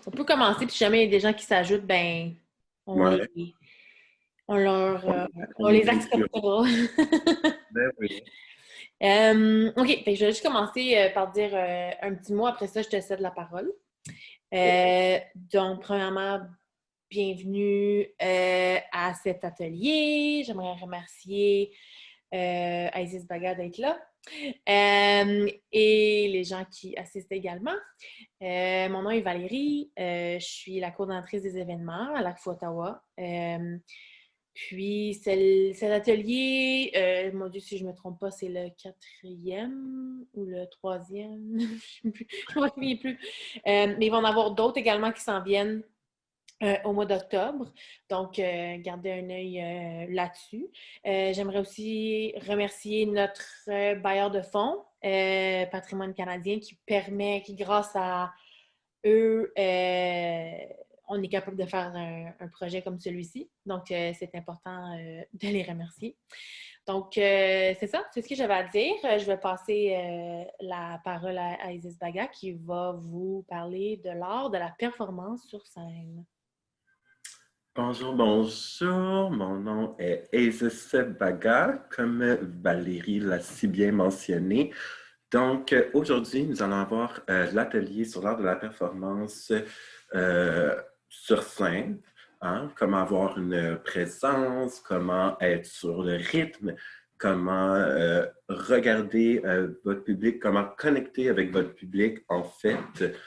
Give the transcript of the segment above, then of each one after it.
On peut commencer, puis si jamais il y a des gens qui s'ajoutent, ben, on les, Ouais, on leur, on, on on les les inclut. acceptera. Ben oui. OK, fait que je vais juste commencer par dire un petit mot. Après ça, je te cède la parole. Donc, premièrement, bienvenue à cet atelier. J'aimerais remercier Isis Baga d'être là et les gens qui assistent également. Mon nom est Valérie. Je suis la coordonnatrice des événements à l'ACFO Ottawa. Puis, cet atelier, mon Dieu, si je ne me trompe pas, c'est le quatrième ou le troisième. Je ne me souviens plus. Mais il va y en avoir d'autres également qui s'en viennent au mois d'octobre. Donc, gardez un œil là-dessus. J'aimerais aussi remercier notre bailleur de fonds, Patrimoine canadien, qui grâce à eux, on est capable de faire un projet comme celui-ci. Donc, c'est important de les remercier. Donc, c'est ça, c'est ce que j'avais à dire. Je vais passer la parole à Isis Baga qui va vous parler de l'art de la performance sur scène. Bonjour, bonjour. Mon nom est Isis Baga, comme Valérie l'a si bien mentionné. Donc, aujourd'hui, nous allons avoir l'atelier sur l'art de la performance euh, sur scène. Hein? Comment avoir une présence, comment être sur le rythme, comment regarder votre public, comment connecter avec votre public, en fait.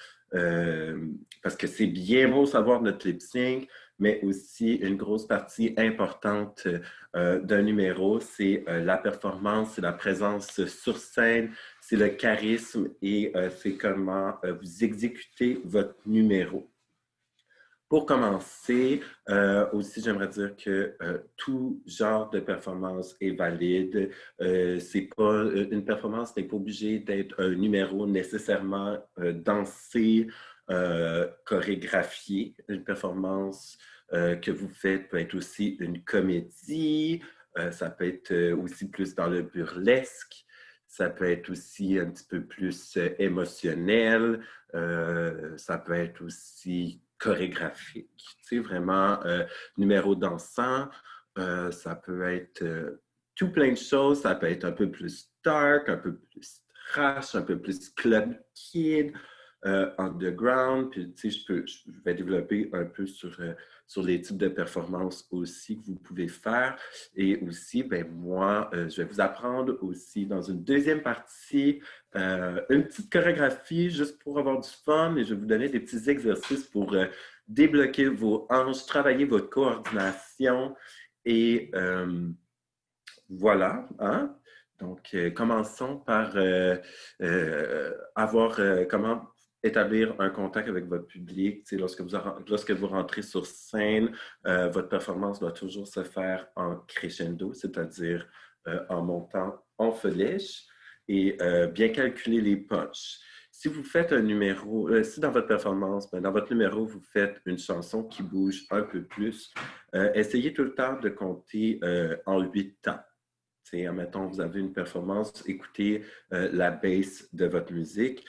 Parce que c'est bien beau savoir notre lip sync, mais aussi une grosse partie importante d'un numéro, c'est la performance, c'est la présence sur scène, c'est le charisme et c'est comment vous exécutez votre numéro. Pour commencer, aussi, j'aimerais dire que tout genre de performance est valide. C'est pas, une performance n'est pas obligée d'être un numéro nécessairement dansé, chorégraphié. Une performance que vous faites peut être aussi une comédie. Ça peut être aussi plus dans le burlesque. Ça peut être aussi un petit peu plus émotionnel. Ça peut être aussi chorégraphique. Tu sais, vraiment, numéro dansant. Ça peut être tout plein de choses. Ça peut être un peu plus dark, un peu plus trash, un peu plus club kid, underground. Puis, tu sais, je vais développer un peu sur les types de performances aussi que vous pouvez faire. Et aussi, ben moi, je vais vous apprendre aussi dans une deuxième partie une petite chorégraphie juste pour avoir du fun et je vais vous donner des petits exercices pour débloquer vos hanches, travailler votre coordination et voilà. Hein? Donc, commençons par avoir comment établir un contact avec votre public. Tu sais, lorsque vous rentrez sur scène, votre performance doit toujours se faire en crescendo, c'est-à-dire en montant en flèche et bien calculer les punches. Si vous faites un numéro, si dans votre performance, dans votre numéro, vous faites une chanson qui bouge un peu plus, essayez tout le temps de compter en 8 temps. T'sais, admettons, vous avez une performance, écoutez la bass de votre musique.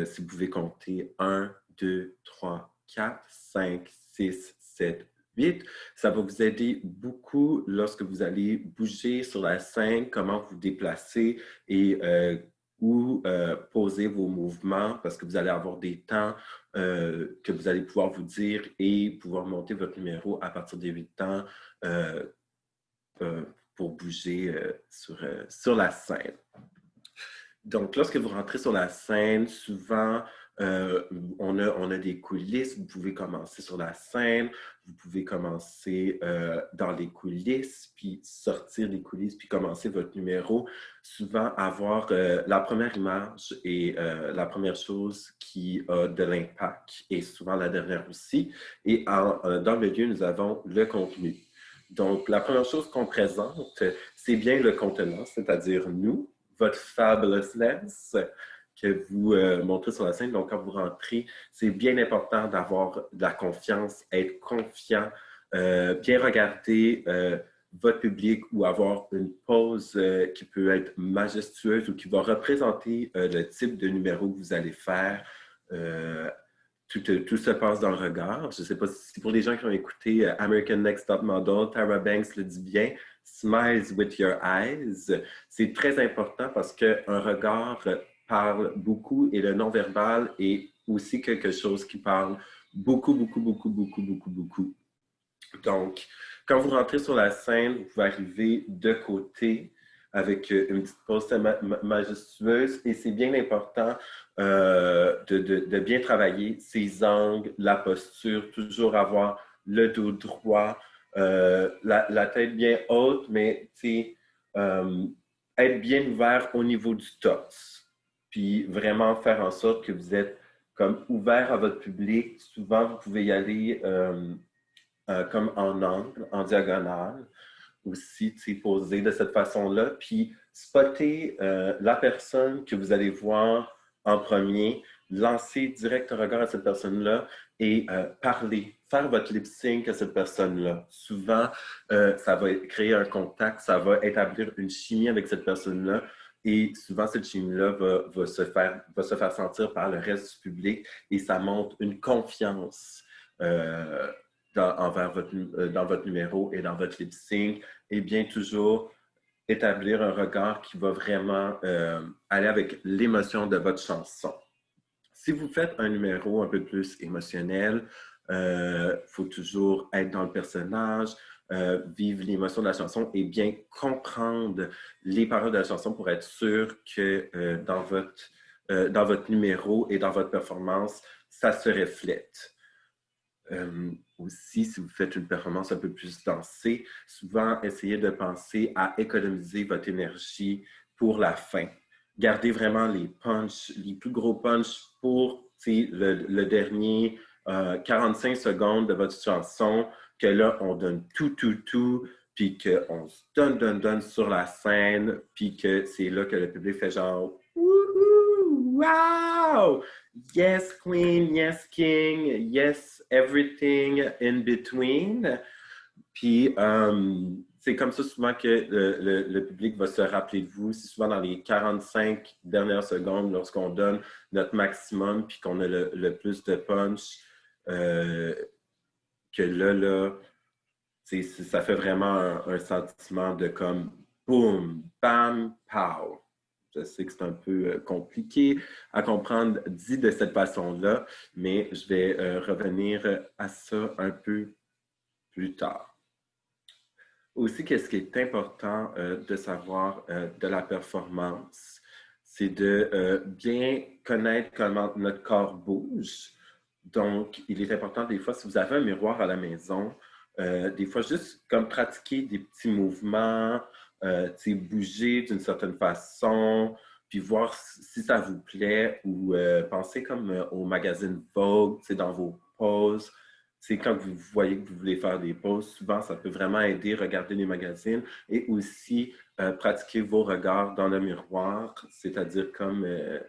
Si vous pouvez compter 1, 2, 3, 4, 5, 6, 7, 8, ça va vous aider beaucoup lorsque vous allez bouger sur la scène, comment vous déplacer et où poser vos mouvements parce que vous allez avoir des temps que vous allez pouvoir vous dire et pouvoir monter votre numéro à partir des 8 temps. Pour bouger sur la scène. Donc, lorsque vous rentrez sur la scène, souvent, on a des coulisses. Vous pouvez commencer sur la scène, vous pouvez commencer dans les coulisses, puis sortir des coulisses, puis commencer votre numéro. Souvent, avoir la première image et la première chose qui a de l'impact, et souvent la dernière aussi. Et dans le milieu, nous avons le contenu. Donc, la première chose qu'on présente, c'est bien le contenant, c'est-à-dire nous, votre fabulousness que vous montrez sur la scène. Donc, quand vous rentrez, c'est bien important d'avoir de la confiance, être confiant, bien regarder votre public ou avoir une pose qui peut être majestueuse ou qui va représenter le type de numéro que vous allez faire. tout se passe dans le regard. Je ne sais pas si pour les gens qui ont écouté American Next Top Model, Tara Banks le dit bien, Smiles with your eyes. C'est très important parce qu'un regard parle beaucoup et le non-verbal est aussi quelque chose qui parle beaucoup, beaucoup, beaucoup, beaucoup, beaucoup, beaucoup. Donc, quand vous rentrez sur la scène, vous pouvez arriver de côté avec une petite pose majestueuse et c'est bien important de bien travailler ses angles, la posture, toujours avoir le dos droit, la tête bien haute, mais être bien ouvert au niveau du torse. Puis vraiment faire en sorte que vous êtes comme ouvert à votre public. Souvent, vous pouvez y aller comme en angle, en diagonale, aussi, poser de cette façon-là, puis spotter la personne que vous allez voir en premier, lancer direct un regard à cette personne-là et parler, faire votre lip sync à cette personne-là. Souvent, ça va créer un contact, ça va établir une chimie avec cette personne-là. Et souvent, cette chimie-là va se faire sentir par le reste du public et ça montre une confiance dans votre numéro et dans votre lip sync, et bien toujours établir un regard qui va vraiment aller avec l'émotion de votre chanson. Si vous faites un numéro un peu plus émotionnel, faut toujours être dans le personnage, vivre l'émotion de la chanson et bien comprendre les paroles de la chanson pour être sûr que dans votre numéro et dans votre performance, ça se reflète. Aussi, si vous faites une performance un peu plus dansée, souvent essayez de penser à économiser votre énergie pour la fin. Gardez vraiment les punchs, les plus gros punchs pour le dernier 45 secondes de votre chanson, que là, on donne tout, puis qu'on se donne sur la scène, puis que c'est là que le public fait genre « Wouhou! Wow! Yes, queen, yes, king, yes, everything in between. » Puis, c'est comme ça souvent que le public va se rappeler de vous. C'est souvent dans les 45 dernières secondes, lorsqu'on donne notre maximum puis qu'on a le plus de punch, que là ça fait vraiment un sentiment de comme boum, bam, pow. Je sais que c'est un peu compliqué à comprendre dit de cette façon-là, mais je vais revenir à ça un peu plus tard. Aussi, qu'est-ce qui est important de savoir de la performance, c'est de bien connaître comment notre corps bouge. Donc, il est important des fois, si vous avez un miroir à la maison, des fois juste comme pratiquer des petits mouvements, bouger d'une certaine façon, puis voir si ça vous plaît ou pensez comme au magazine Vogue, dans vos poses. C'est quand vous voyez que vous voulez faire des pauses, souvent, ça peut vraiment aider, regarder les magazines et aussi pratiquer vos regards dans le miroir, c'est-à-dire comme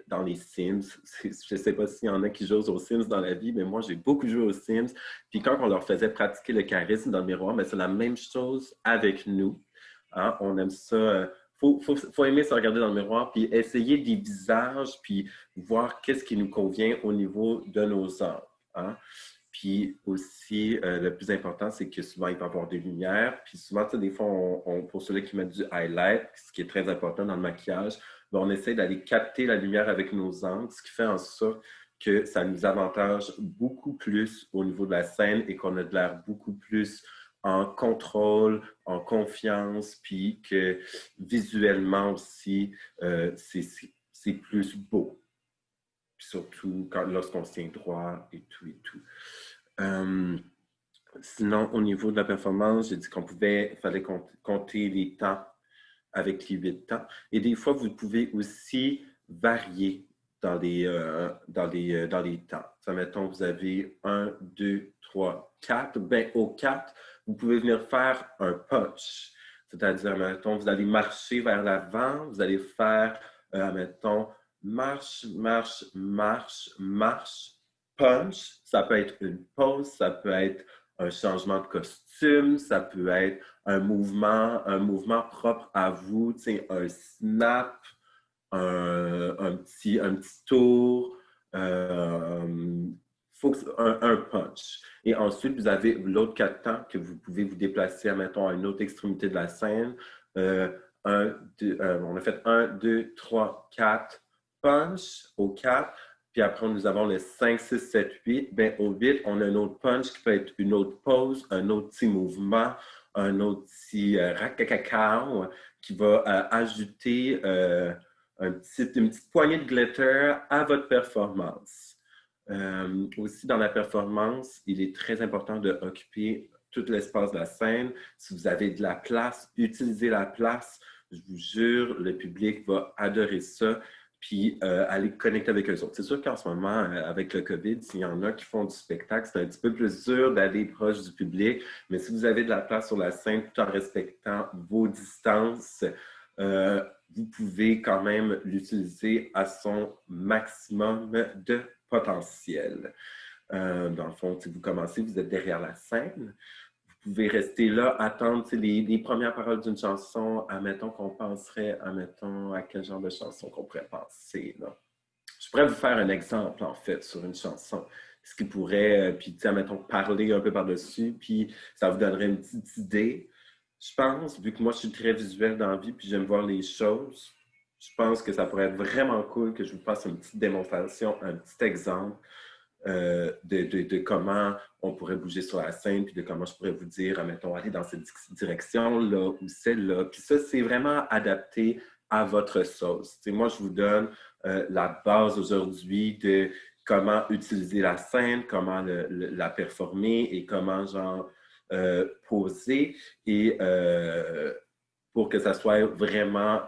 dans les Sims. Je ne sais pas s'il y en a qui jouent aux Sims dans la vie, mais moi, j'ai beaucoup joué aux Sims. Puis quand on leur faisait pratiquer le charisme dans le miroir, c'est la même chose avec nous. Hein? On aime ça. Faut aimer se regarder dans le miroir, puis essayer des visages, puis voir qu'est-ce qui nous convient au niveau de nos angles. Hein? Puis aussi, le plus important, c'est que souvent, il va y avoir des lumières. Puis souvent, des fois, pour ceux-là qui mettent du highlight, ce qui est très important dans le maquillage, on essaie d'aller capter la lumière avec nos angles, ce qui fait en sorte que ça nous avantage beaucoup plus au niveau de la scène et qu'on a de l'air beaucoup plus en contrôle, en confiance, puis que visuellement aussi, c'est plus beau. Puis surtout lorsqu'on se tient droit et tout et tout. Sinon, au niveau de la performance, j'ai dit fallait compter les temps avec les 8 temps. Et des fois, vous pouvez aussi varier dans les temps. Ça, mettons, vous avez 1, 2, 3, 4. Bien, au 4, vous pouvez venir faire un punch. C'est-à-dire, mettons, vous allez marcher vers l'avant, vous allez faire, mettons, marche, marche, marche, marche, punch. Ça peut être une pause, ça peut être un changement de costume, ça peut être un mouvement propre à vous, un snap, un petit tour, faut que un punch. Et ensuite, vous avez l'autre 4 temps que vous pouvez vous déplacer, admettons, à une autre extrémité de la scène. On a fait 1, 2, 3, 4 punch au 4. Puis après, nous avons le 5, 6, 7, 8. Bien, au 8, on a un autre punch qui peut être une autre pause, un autre petit mouvement, un autre petit rac-cacao qui va ajouter une petite poignée de glitter à votre performance. Aussi, dans la performance, il est très important d'occuper tout l'espace de la scène. Si vous avez de la place, utilisez la place. Je vous jure, le public va adorer ça. Puis aller connecter avec eux autres. C'est sûr qu'en ce moment, avec le COVID, s'il y en a qui font du spectacle, c'est un petit peu plus dur d'aller proche du public. Mais si vous avez de la place sur la scène tout en respectant vos distances, vous pouvez quand même l'utiliser à son maximum de potentiel. Dans le fond, si vous commencez, vous êtes derrière la scène. Vous pouvez rester là, attendre les premières paroles d'une chanson. Admettons qu'on penserait, admettons, à quel genre de chanson qu'on pourrait penser. Là. Je pourrais vous faire un exemple, en fait, sur une chanson. Ce qui pourrait, puis, admettons, parler un peu par-dessus, puis ça vous donnerait une petite idée. Je pense, vu que moi, je suis très visuel dans la vie, puis j'aime voir les choses, je pense que ça pourrait être vraiment cool que je vous fasse une petite démonstration, un petit exemple de comment on pourrait bouger sur la scène, puis de comment je pourrais vous dire, admettons, aller dans cette direction-là ou celle-là. Puis ça, c'est vraiment adapté à votre sauce. T'sais, moi, je vous donne la base aujourd'hui de comment utiliser la scène, comment la performer et comment, genre, poser et pour que ça soit vraiment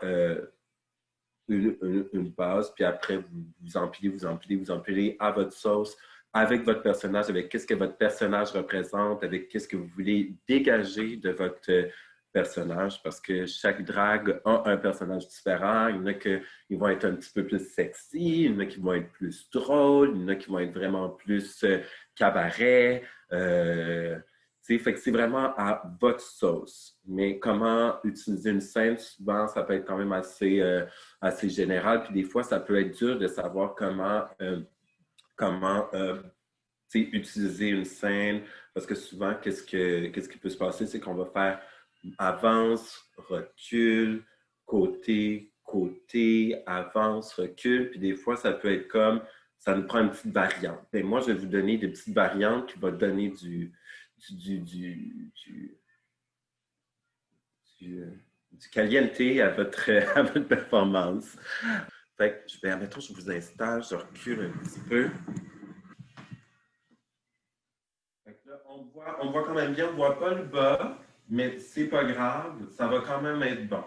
une base, puis après, vous empilez à votre sauce, avec votre personnage, avec qu'est-ce que votre personnage représente, avec qu'est-ce que vous voulez dégager de votre personnage, parce que chaque drague a un personnage différent. Il y en a qui vont être un petit peu plus sexy, il y en a qui vont être plus drôles, il y en a qui vont être vraiment plus cabaret. Fait que c'est vraiment à votre sauce. Mais comment utiliser une scène, souvent, ça peut être quand même assez général. Puis des fois, ça peut être dur de savoir comment utiliser une scène. Parce que souvent, qu'est-ce qui peut se passer? C'est qu'on va faire avance, recule, côté, côté, avance, recule. Puis des fois, ça peut être comme, ça nous prend une petite variante. Et moi, je vais vous donner des petites variantes qui vont donner du caliente à votre performance. Fait que, admettons, je vous installe, je recule un petit peu. Fait que là, on voit quand même bien, on ne voit pas le bas, mais c'est pas grave, ça va quand même être bon.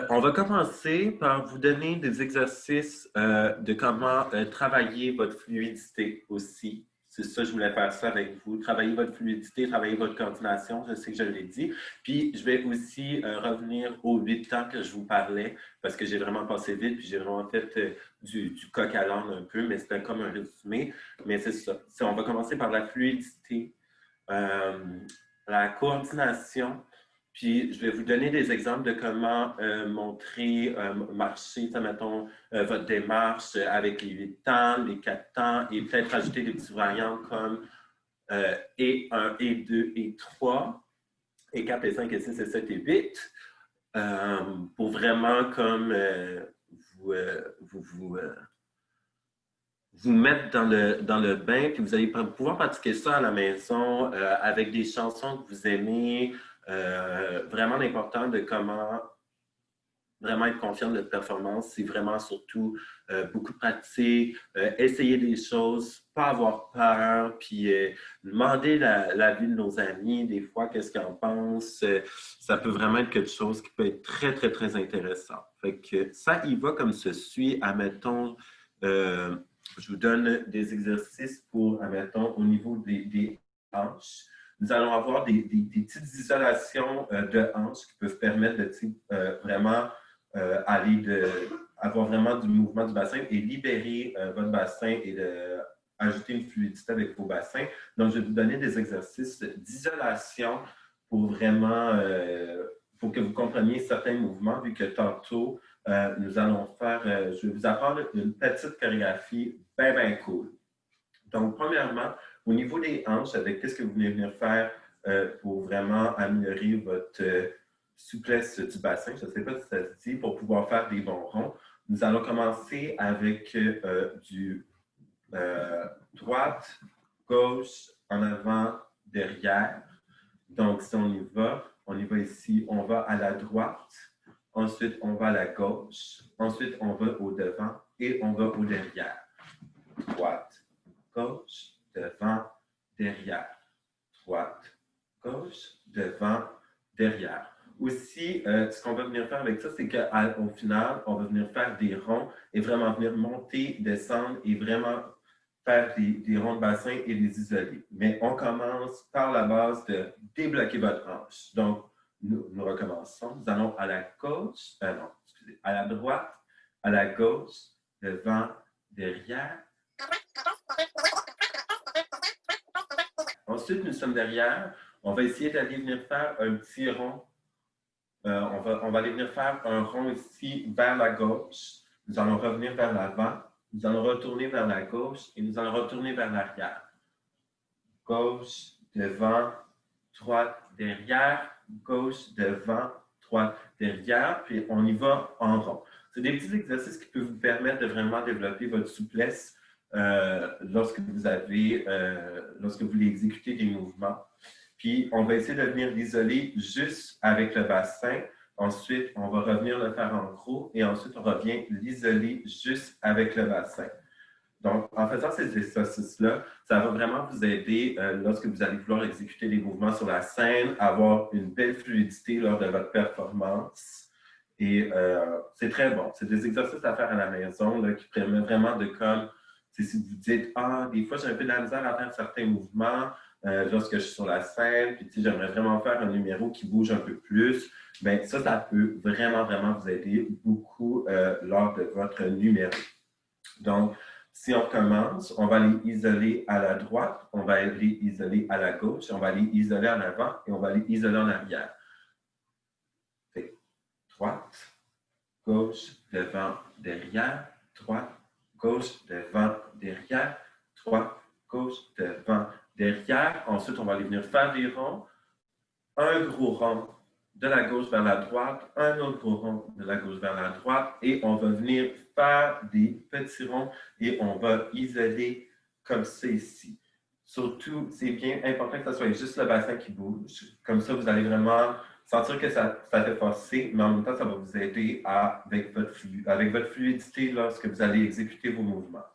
On va commencer par vous donner des exercices de comment travailler votre fluidité aussi. C'est ça, je voulais faire ça avec vous. Travailler votre fluidité, travailler votre coordination, je sais que je l'ai dit. Puis, je vais aussi revenir aux 8 temps que je vous parlais, parce que j'ai vraiment passé vite, puis j'ai vraiment fait du coq à l'âne un peu, mais c'était comme un résumé. Mais c'est ça. On va commencer par la fluidité, la coordination, puis je vais vous donner des exemples de comment marcher, mettons, votre démarche avec les 8 temps, les 4 temps, et peut-être ajouter des petits variantes comme et 1, et 2, et 3, et 4, et 5, et 6, et 7, et 8, pour vraiment comme vous mettre dans le bain, puis vous allez pouvoir pratiquer ça à la maison avec des chansons que vous aimez. Vraiment l'important de comment vraiment être confiant de notre performance, c'est vraiment surtout beaucoup de pratique, essayer des choses, pas avoir peur, puis demander l'avis de nos amis, des fois, qu'est-ce qu'ils en pensent. Ça peut vraiment être quelque chose qui peut être très, très, très intéressant. Fait que ça y va comme ceci. Admettons, je vous donne des exercices pour, admettons, au niveau des hanches. Nous allons avoir des petites isolations de hanches qui peuvent permettre de vraiment avoir vraiment du mouvement du bassin et libérer votre bassin et ajouter une fluidité avec vos bassins. Donc, je vais vous donner des exercices d'isolation pour vraiment, pour que vous compreniez certains mouvements, vu que tantôt, nous allons faire, je vais vous apprendre une petite chorégraphie bien, bien cool. Donc, premièrement, au niveau des hanches, avec qu'est-ce que vous venez venir faire pour vraiment améliorer votre souplesse du bassin, je ne sais pas si ça se dit, pour pouvoir faire des bons ronds. Nous allons commencer avec du droite, gauche, en avant, derrière. Donc, si on y va ici, on va à la droite, ensuite on va à la gauche, ensuite on va au devant et on va au derrière. Droite, gauche, devant, derrière. Droite, gauche, devant, derrière. Aussi, ce qu'on va venir faire avec ça, c'est qu'au final, on va venir faire des ronds et vraiment venir monter, descendre et vraiment faire des ronds de bassin et les isoler. Mais on commence par la base de débloquer votre hanche. Donc, nous recommençons. Nous allons à la gauche, non, excusez, à la droite, à la gauche, devant, derrière. Ensuite, nous sommes derrière. On va essayer d'aller venir faire un petit rond. On va aller venir faire un rond ici vers la gauche. Nous allons revenir vers l'avant. Nous allons retourner vers la gauche et nous allons retourner vers l'arrière. Gauche, devant, droite, derrière. Gauche, devant, droite, derrière. Puis on y va en rond. C'est des petits exercices qui peuvent vous permettre de vraiment développer votre souplesse lorsque vous voulez exécuter des mouvements. Puis, on va essayer de venir l'isoler juste avec le bassin. Ensuite, on va revenir le faire en gros et ensuite, on revient l'isoler juste avec le bassin. Donc, en faisant ces exercices-là, ça va vraiment vous aider lorsque vous allez vouloir exécuter des mouvements sur la scène, avoir une belle fluidité lors de votre performance. Et c'est très bon. C'est des exercices à faire à la maison là, qui permettent vraiment de comme, si vous dites, ah, des fois, j'ai un peu de la misère à faire certains mouvements, lorsque je suis sur la scène, puis j'aimerais vraiment faire un numéro qui bouge un peu plus, bien ça peut vraiment, vraiment vous aider beaucoup lors de votre numéro. Donc, si on commence, on va aller isoler à la droite, on va aller isoler à la gauche, on va aller isoler en avant et on va aller isoler en arrière. Fait, droite, gauche, devant, derrière, droite, gauche, devant, derrière, droite, gauche, devant, derrière. Ensuite, on va aller venir faire des ronds. Un gros rond de la gauche vers la droite, un autre gros rond de la gauche vers la droite et on va venir faire des petits ronds et on va isoler comme ça ici. Surtout, c'est bien important que ce soit juste le bassin qui bouge. Comme ça, vous allez vraiment sentir que ça fait forcer, mais en même temps, ça va vous aider avec votre fluidité lorsque vous allez exécuter vos mouvements.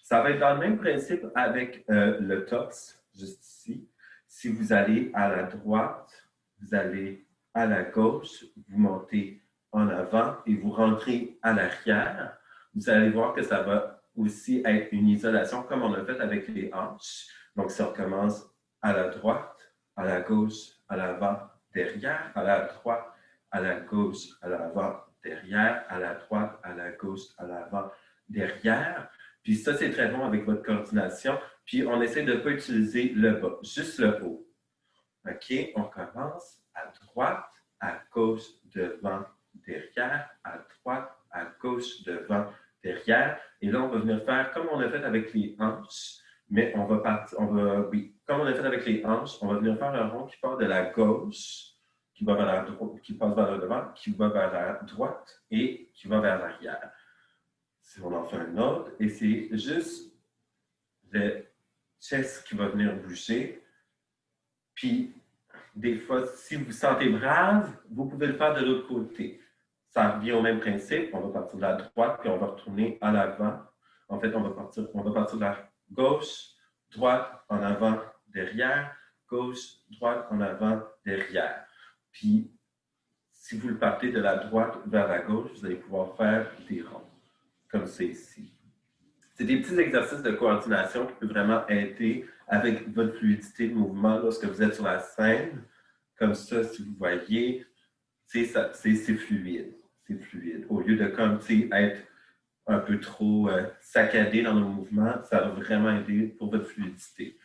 Ça va être dans le même principe avec le torse, juste ici. Si vous allez à la droite, vous allez à la gauche, vous montez en avant et vous rentrez à l'arrière, vous allez voir que ça va aussi être une isolation comme on a fait avec les hanches. Donc, si on commence à la droite, à la gauche, à l'avant, derrière, à la droite, à la gauche, à l'avant, derrière, à la droite, à la gauche, à l'avant, derrière. Puis ça, c'est très bon avec votre coordination. Puis on essaie de ne pas utiliser le bas, juste le haut. OK, on commence à droite, à gauche, devant, derrière, à droite, à gauche, devant, derrière. Et là, on va venir faire comme on a fait avec les hanches, mais on va partir, comme on a fait avec les hanches, on va venir faire un rond qui part de la gauche, qui va vers la droite, qui passe vers le devant, qui va vers la droite et qui va vers l'arrière. Si on en fait un autre, et c'est juste le chest qui va venir bouger. Puis, des fois, si vous vous sentez brave, vous pouvez le faire de l'autre côté. Ça revient au même principe. On va partir de la droite, puis on va retourner à l'avant. En fait, on va partir de la gauche, droite, en avant, derrière, gauche, droite, en avant, derrière. Puis, si vous le partez de la droite vers la gauche, vous allez pouvoir faire des ronds, comme c'est ici. C'est des petits exercices de coordination qui peuvent vraiment aider avec votre fluidité de mouvement lorsque vous êtes sur la scène. Comme ça, si vous voyez, c'est fluide. C'est fluide. Au lieu de comme être un peu trop saccadé dans nos mouvements, ça va vraiment aider pour votre fluidité.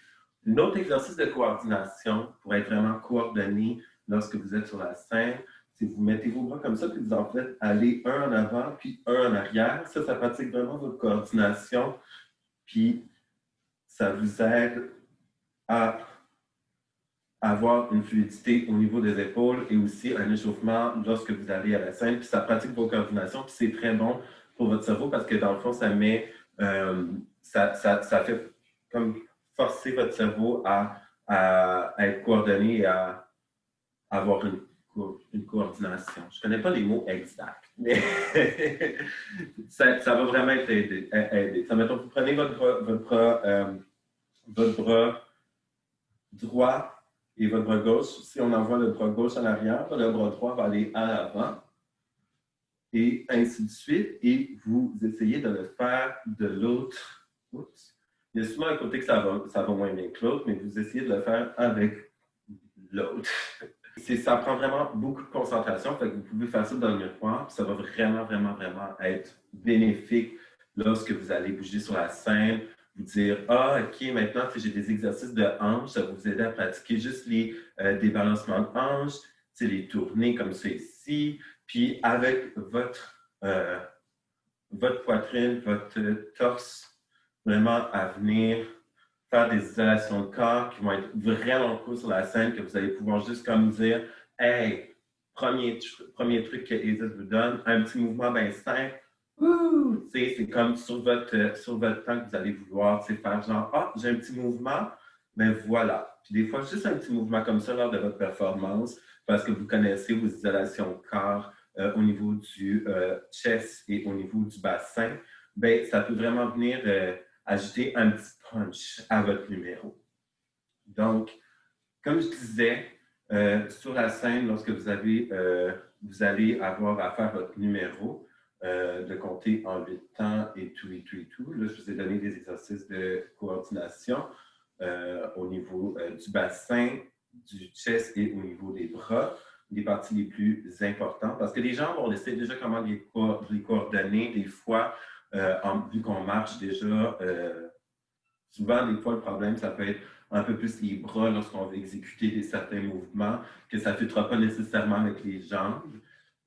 Un autre exercice de coordination pour être vraiment coordonné lorsque vous êtes sur la scène, c'est que vous mettez vos bras comme ça, puis vous en faites aller un en avant, puis un en arrière. Ça pratique vraiment votre coordination. Puis, ça vous aide à avoir une fluidité au niveau des épaules et aussi un échauffement lorsque vous allez à la scène. Puis ça pratique vos coordinations, puis c'est très bon pour votre cerveau parce que dans le fond, ça met, ça fait comme forcer votre cerveau à être coordonné et à avoir une coordination. Je ne connais pas les mots exacts, mais ça va vraiment être aider. Ça, mettons, vous prenez votre bras droit et votre bras gauche. Si on envoie le bras gauche en arrière, le bras droit va aller à l'avant et ainsi de suite. Et vous essayez de le faire de l'autre. Oups. Il y a souvent un côté que ça va moins bien que l'autre, mais vous essayez de le faire avec l'autre. Ça prend vraiment beaucoup de concentration, fait que vous pouvez faire ça dans le miroir, puis ça va vraiment, vraiment, vraiment être bénéfique lorsque vous allez bouger sur la scène, vous dire « Ah, OK, maintenant, j'ai des exercices de hanches, ça va vous aider à pratiquer juste les débalancements de hanches, les tournées comme ça ici, puis avec votre poitrine, votre torse, vraiment à venir faire des isolations de corps qui vont être vraiment cool sur la scène, que vous allez pouvoir juste comme dire « Hey, premier truc que Isis vous donne, un petit mouvement bien simple. C'est comme sur votre temps que vous allez vouloir faire genre « Ah, j'ai un petit mouvement, ben voilà. » Puis des fois, juste un petit mouvement comme ça lors de votre performance, parce que vous connaissez vos isolations de corps au niveau du chest et au niveau du bassin, ben ça peut vraiment venir ajouter un petit punch à votre numéro. Donc, comme je disais, sur la scène, lorsque vous allez avoir à faire votre numéro, de compter en 8 temps et tout. Là, je vous ai donné des exercices de coordination au niveau du bassin, du chest et au niveau des bras, les parties les plus importantes. Parce que les gens vont laisser déjà comment les coordonner des fois, vu qu'on marche déjà. Souvent, des fois, le problème, ça peut être un peu plus les bras lorsqu'on veut exécuter certains mouvements, que ça ne filtrera pas nécessairement avec les jambes.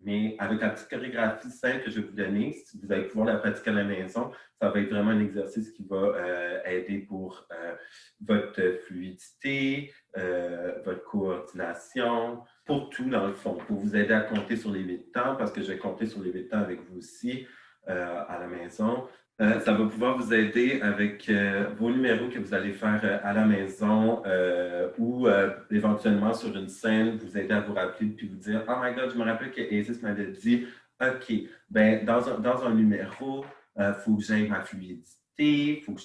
Mais avec la petite chorégraphie simple que je vais vous donner, si vous allez pouvoir la pratiquer à la maison, ça va être vraiment un exercice qui va aider pour votre fluidité, votre coordination, pour tout dans le fond, pour vous aider à compter sur les 8 temps, parce que je vais compter sur les 8 temps avec vous aussi à la maison. Ça va pouvoir vous aider avec vos numéros que vous allez faire à la maison ou éventuellement sur une scène, vous aider à vous rappeler puis vous dire « Oh my God, je me rappelle que Isis m'avait dit OK, ben dans un numéro, il faut que j'aie ma fluidité, il faut que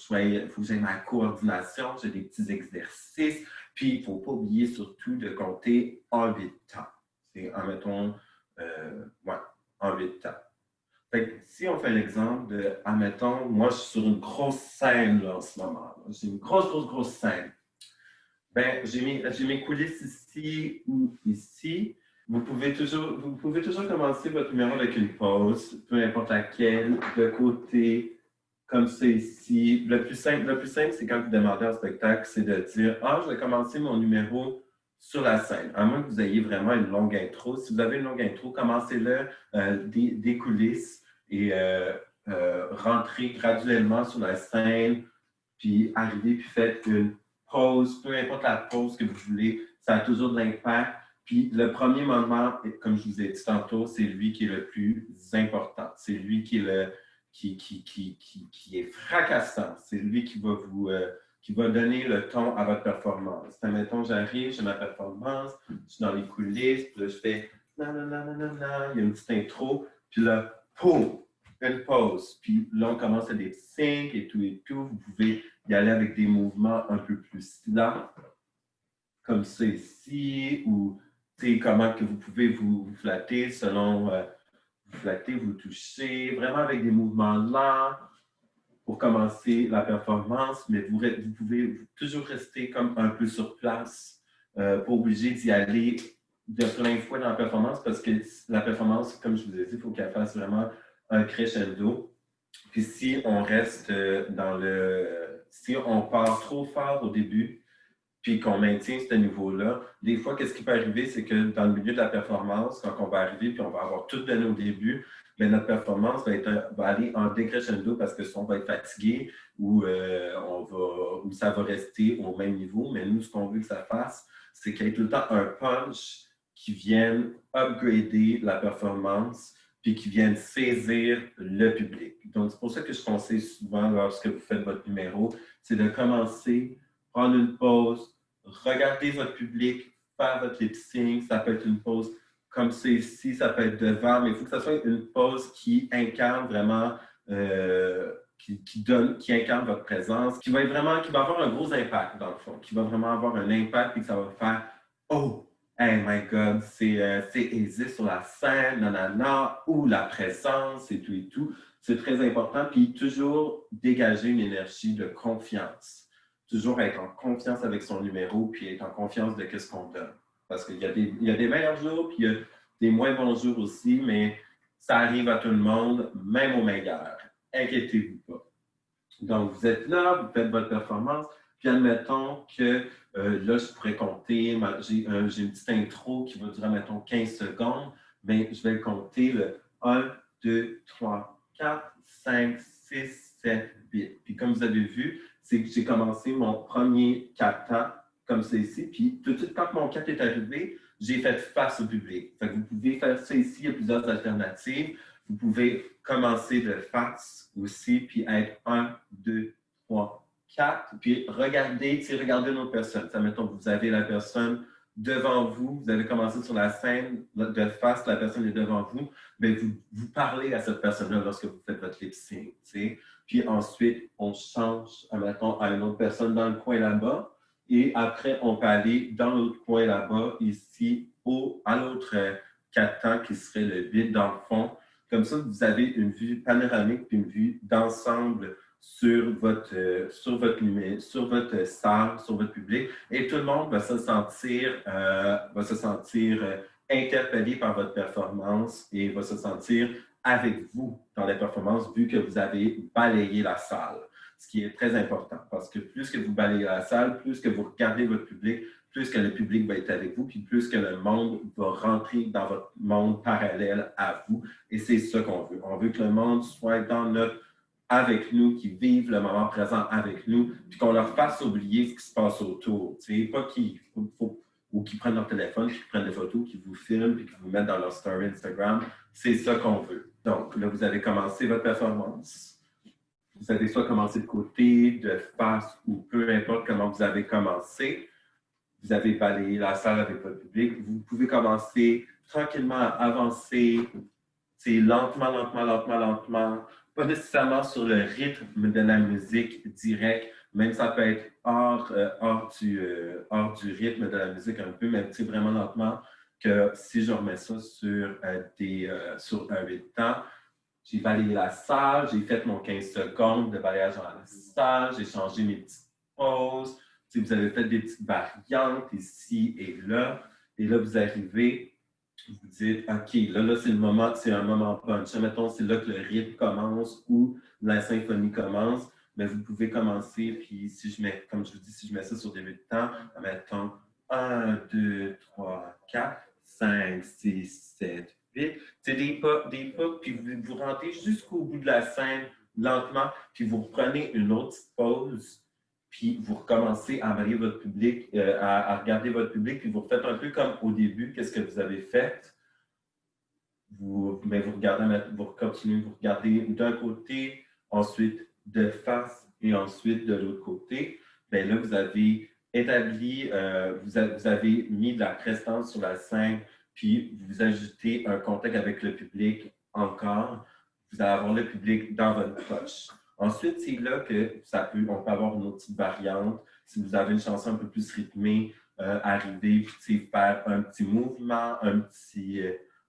j'aie ma coordination, j'ai des petits exercices, puis il ne faut pas oublier surtout de compter en 8 temps. » C'est, admettons, en 8 temps. Fait que si on fait l'exemple de, admettons, moi je suis sur une grosse scène là, en ce moment. J'ai une grosse scène. Ben, j'ai mes coulisses ici ou ici. Vous pouvez toujours commencer votre numéro avec une pause, peu importe laquelle, de côté, comme ça ici. Le plus simple, c'est quand vous demandez un spectacle, c'est de dire « Ah, je vais commencer mon numéro sur la scène. » À moins que vous ayez vraiment une longue intro. Si vous avez une longue intro, commencez-le des coulisses et rentrez graduellement sur la scène, puis arrivez, puis faites une pause, peu importe la pause que vous voulez, ça a toujours de l'impact. Puis le premier moment, comme je vous ai dit tantôt, c'est lui qui est le plus important. C'est lui qui est qui est fracassant. C'est lui qui va qui va donner le ton à votre performance. Admettons, j'arrive, j'ai ma performance, je suis dans les coulisses, puis là, je fais il y a une petite intro, puis là, poum, une pause. Puis là, on commence à des syncs et tout. Vous pouvez y aller avec des mouvements un peu plus lents, comme ça ici, ou comment que vous pouvez vous flatter selon vous flatter, vous toucher, vraiment avec des mouvements lents pour commencer la performance, mais vous pouvez toujours rester comme un peu sur place, pas obligé d'y aller de plein fouet dans la performance, parce que la performance, comme je vous ai dit, il faut qu'elle fasse vraiment un crescendo. Puis si on reste si on part trop fort au début, puis qu'on maintient ce niveau-là. Des fois, qu'est-ce qui peut arriver, c'est que dans le milieu de la performance, quand on va arriver puis on va avoir tout donné au début, bien, notre performance va aller en décrescendo parce que si on va être fatigué ou, ou ça va rester au même niveau. Mais nous, ce qu'on veut que ça fasse, c'est qu'il y ait tout le temps un punch qui vienne upgrader la performance puis qui vienne saisir le public. Donc, c'est pour ça que je conseille souvent, lorsque vous faites votre numéro, c'est de commencer, prendre une pause, regarder votre public, faire votre lip sync. Ça peut être une pause comme celle-ci, ça peut être devant, mais il faut que ça soit une pause qui incarne vraiment, qui incarne votre présence, qui va avoir un gros impact dans le fond, qui va vraiment avoir un impact et que ça va faire « Oh! Hey my God, c'est Easy sur la scène, nanana, ou la présence et tout. C'est très important. Puis toujours dégager une énergie de confiance. Toujours être en confiance avec son numéro, puis être en confiance de ce qu'on donne. Parce qu'il y a des meilleurs jours, puis il y a des moins bons jours aussi, mais ça arrive à tout le monde, même aux meilleurs. Inquiétez-vous pas. Donc, vous êtes là, vous faites votre performance, puis admettons que là, je pourrais compter, j'ai une petite intro qui va durer, mettons, 15 secondes, mais je vais compter le 1, 2, 3, 4, 5, 6, 7, 8. Puis comme vous avez vu, c'est que j'ai commencé mon premier 4 temps, comme c'est ici, puis tout de suite, quand mon 4 est arrivé, j'ai fait face au public. Fait que vous pouvez faire ça ici, il y a plusieurs alternatives. Vous pouvez commencer de face aussi, puis être 1, 2, 3, 4, puis regardez une autre personne. Ça, mettons, vous avez la personne devant vous, vous avez commencé sur la scène de face, la personne est devant vous, mais vous parlez à cette personne-là lorsque vous faites votre lip sync. Puis ensuite, on change, mettons, à une autre personne dans le coin là-bas, et après, on peut aller dans l'autre coin là-bas, ici, à l'autre 4 temps qui serait le 8 dans le fond. Comme ça, vous avez une vue panoramique et une vue d'ensemble sur votre salle, sur votre public. Et tout le monde va se sentir interpellé par votre performance et va se sentir avec vous dans la performance, vu que vous avez balayé la salle. Ce qui est très important, parce que plus que vous balayez la salle, plus que vous regardez votre public, plus que le public va être avec vous, puis plus que le monde va rentrer dans votre monde parallèle à vous. Et c'est ça qu'on veut. On veut que le monde soit avec nous, qu'ils vivent le moment présent avec nous, puis qu'on leur fasse oublier ce qui se passe autour. Pas ou qu'ils prennent leur téléphone, qu'ils prennent des photos, qu'ils vous filment, puis qu'ils vous mettent dans leur story Instagram. C'est ça qu'on veut. Donc, là, vous avez commencé votre performance. Vous avez soit commencé de côté, de face, ou peu importe comment vous avez commencé. Vous avez balayé la salle avec votre public. Vous pouvez commencer tranquillement à avancer, lentement. Pas nécessairement sur le rythme de la musique direct, même ça peut être hors du rythme de la musique un peu, mais vraiment lentement, que si je remets ça sur un 8 temps, j'ai balayé la salle, j'ai fait mon 15 secondes de balayage dans la salle, j'ai changé mes petites pauses. Vous avez fait des petites variantes ici et là vous arrivez, vous dites, OK, là c'est le moment, c'est un moment punch. Mettons, c'est là que le rythme commence ou la symphonie commence. Mais vous pouvez commencer, puis si je mets, comme je vous dis, si je mets ça sur des 8 temps, mettons 1, 2, 3, 4, 5, 6, 7, 8. C'est des pas, puis vous rentrez jusqu'au bout de la scène lentement, puis vous reprenez une autre petite pause, puis vous recommencez à varier votre public, à regarder votre public, puis vous refaites un peu comme au début, qu'est-ce que vous avez fait. Vous continuez, vous regardez d'un côté, ensuite de face et ensuite de l'autre côté. Bien là, vous avez établi, vous avez mis de la prestance sur la scène, puis vous ajoutez un contact avec le public encore. Vous allez avoir le public dans votre poche. Ensuite, c'est là que on peut avoir une autre petite variante. Si vous avez une chanson un peu plus rythmée, arriver, puis faire un petit mouvement, un petit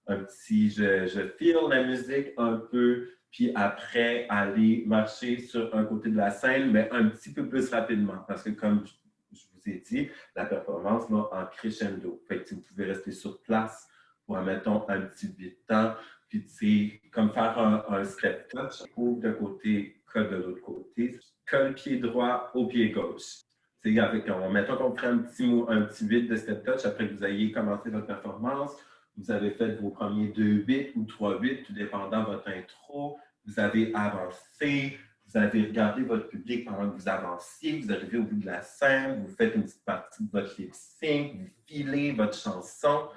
je feel la musique un peu, puis après aller marcher sur un côté de la scène, mais un petit peu plus rapidement. Parce que comme je vous ai dit, la performance va en crescendo. Fait que vous pouvez rester sur place pour, mettons, un petit bout de temps, puis comme faire un step touch, ouvre d'un côté, colle de l'autre côté, colle pied droit au pied gauche. Mettons qu'on ferait un petit 8 de step touch après que vous ayez commencé votre performance. Vous avez fait vos premiers 2 8 ou 3 8, tout dépendant de votre intro. Vous avez avancé, vous avez regardé votre public pendant que vous avanciez, vous arrivez au bout de la scène, vous faites une petite partie de votre lip sync, vous filez votre chanson.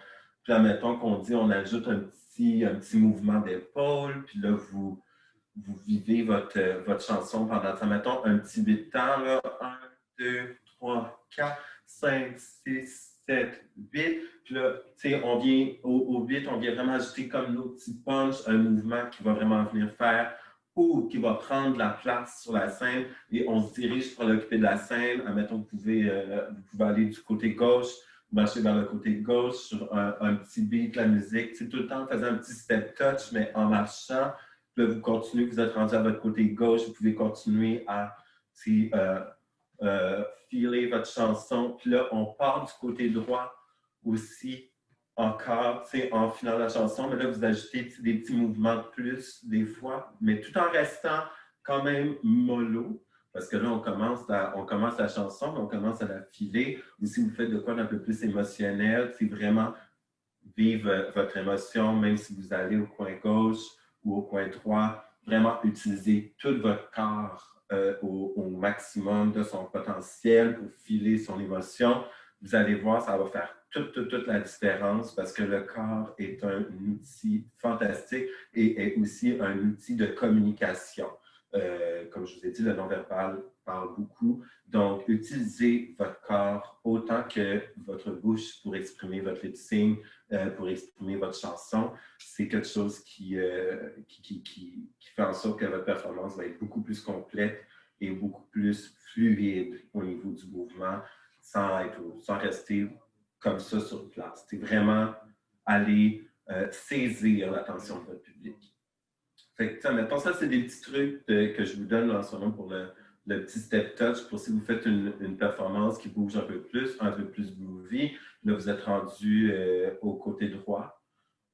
Puis là, mettons qu'on dit, on ajoute un petit mouvement d'épaule, puis là, vous vivez votre chanson pendant ça. Mettons un petit 8 temps, là. 1, 2, 3, 4, 5, 6, 7, 8. Puis là, tu sais, on vient au 8, on vient vraiment ajouter comme nos petits punch, un mouvement qui va vraiment venir faire ou qui va prendre la place sur la scène et on se dirige pour l'occuper de la scène. Admettons, vous pouvez aller du côté gauche, marcher vers le côté gauche sur un petit beat, la musique. C'est tout le temps en faisant un petit step touch, mais en marchant. Puis là, vous continuez, vous êtes rendu à votre côté gauche, vous pouvez continuer à filer votre chanson. Puis là, on part du côté droit aussi, encore, en filant la chanson. Mais là, vous ajoutez des petits mouvements de plus, des fois, mais tout en restant quand même mollo. Parce que là, on commence la chanson, mais on commence à la filer. Ou si vous faites de quoi d'un peu plus émotionnel, c'est vraiment vivre votre émotion, même si vous allez au coin gauche ou au coin droit, vraiment utiliser tout votre corps au maximum de son potentiel pour filer son émotion. Vous allez voir, ça va faire toute la différence parce que le corps est un outil fantastique et est aussi un outil de communication. Comme je vous ai dit, le non-verbal parle beaucoup. Donc, utilisez votre corps autant que votre bouche pour exprimer votre lip sync, pour exprimer votre chanson. C'est quelque chose qui fait en sorte que votre performance va être beaucoup plus complète et beaucoup plus fluide au niveau du mouvement sans rester comme ça sur place. C'est vraiment aller saisir l'attention de votre public. Fait que, mettons, ça, c'est des petits trucs que je vous donne en ce moment pour le petit step touch pour si vous faites une performance qui bouge un peu plus groovy. Là, vous êtes rendu au côté droit.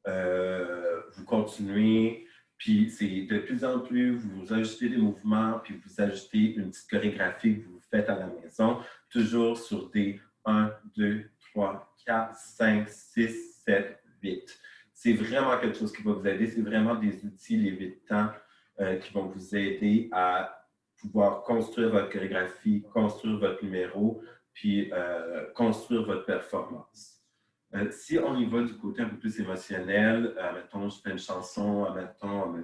Vous continuez, puis c'est de plus en plus, vous ajustez des mouvements, puis vous ajoutez une petite chorégraphie que vous faites à la maison, toujours sur des 1, 2, 3, 4, 5, 6, 7, 8. C'est vraiment quelque chose qui va vous aider. C'est vraiment des outils, les 8 temps, qui vont vous aider à pouvoir construire votre chorégraphie, construire votre numéro, puis construire votre performance. Si on y va du côté un peu plus émotionnel, mettons, je fais une chanson, mettons,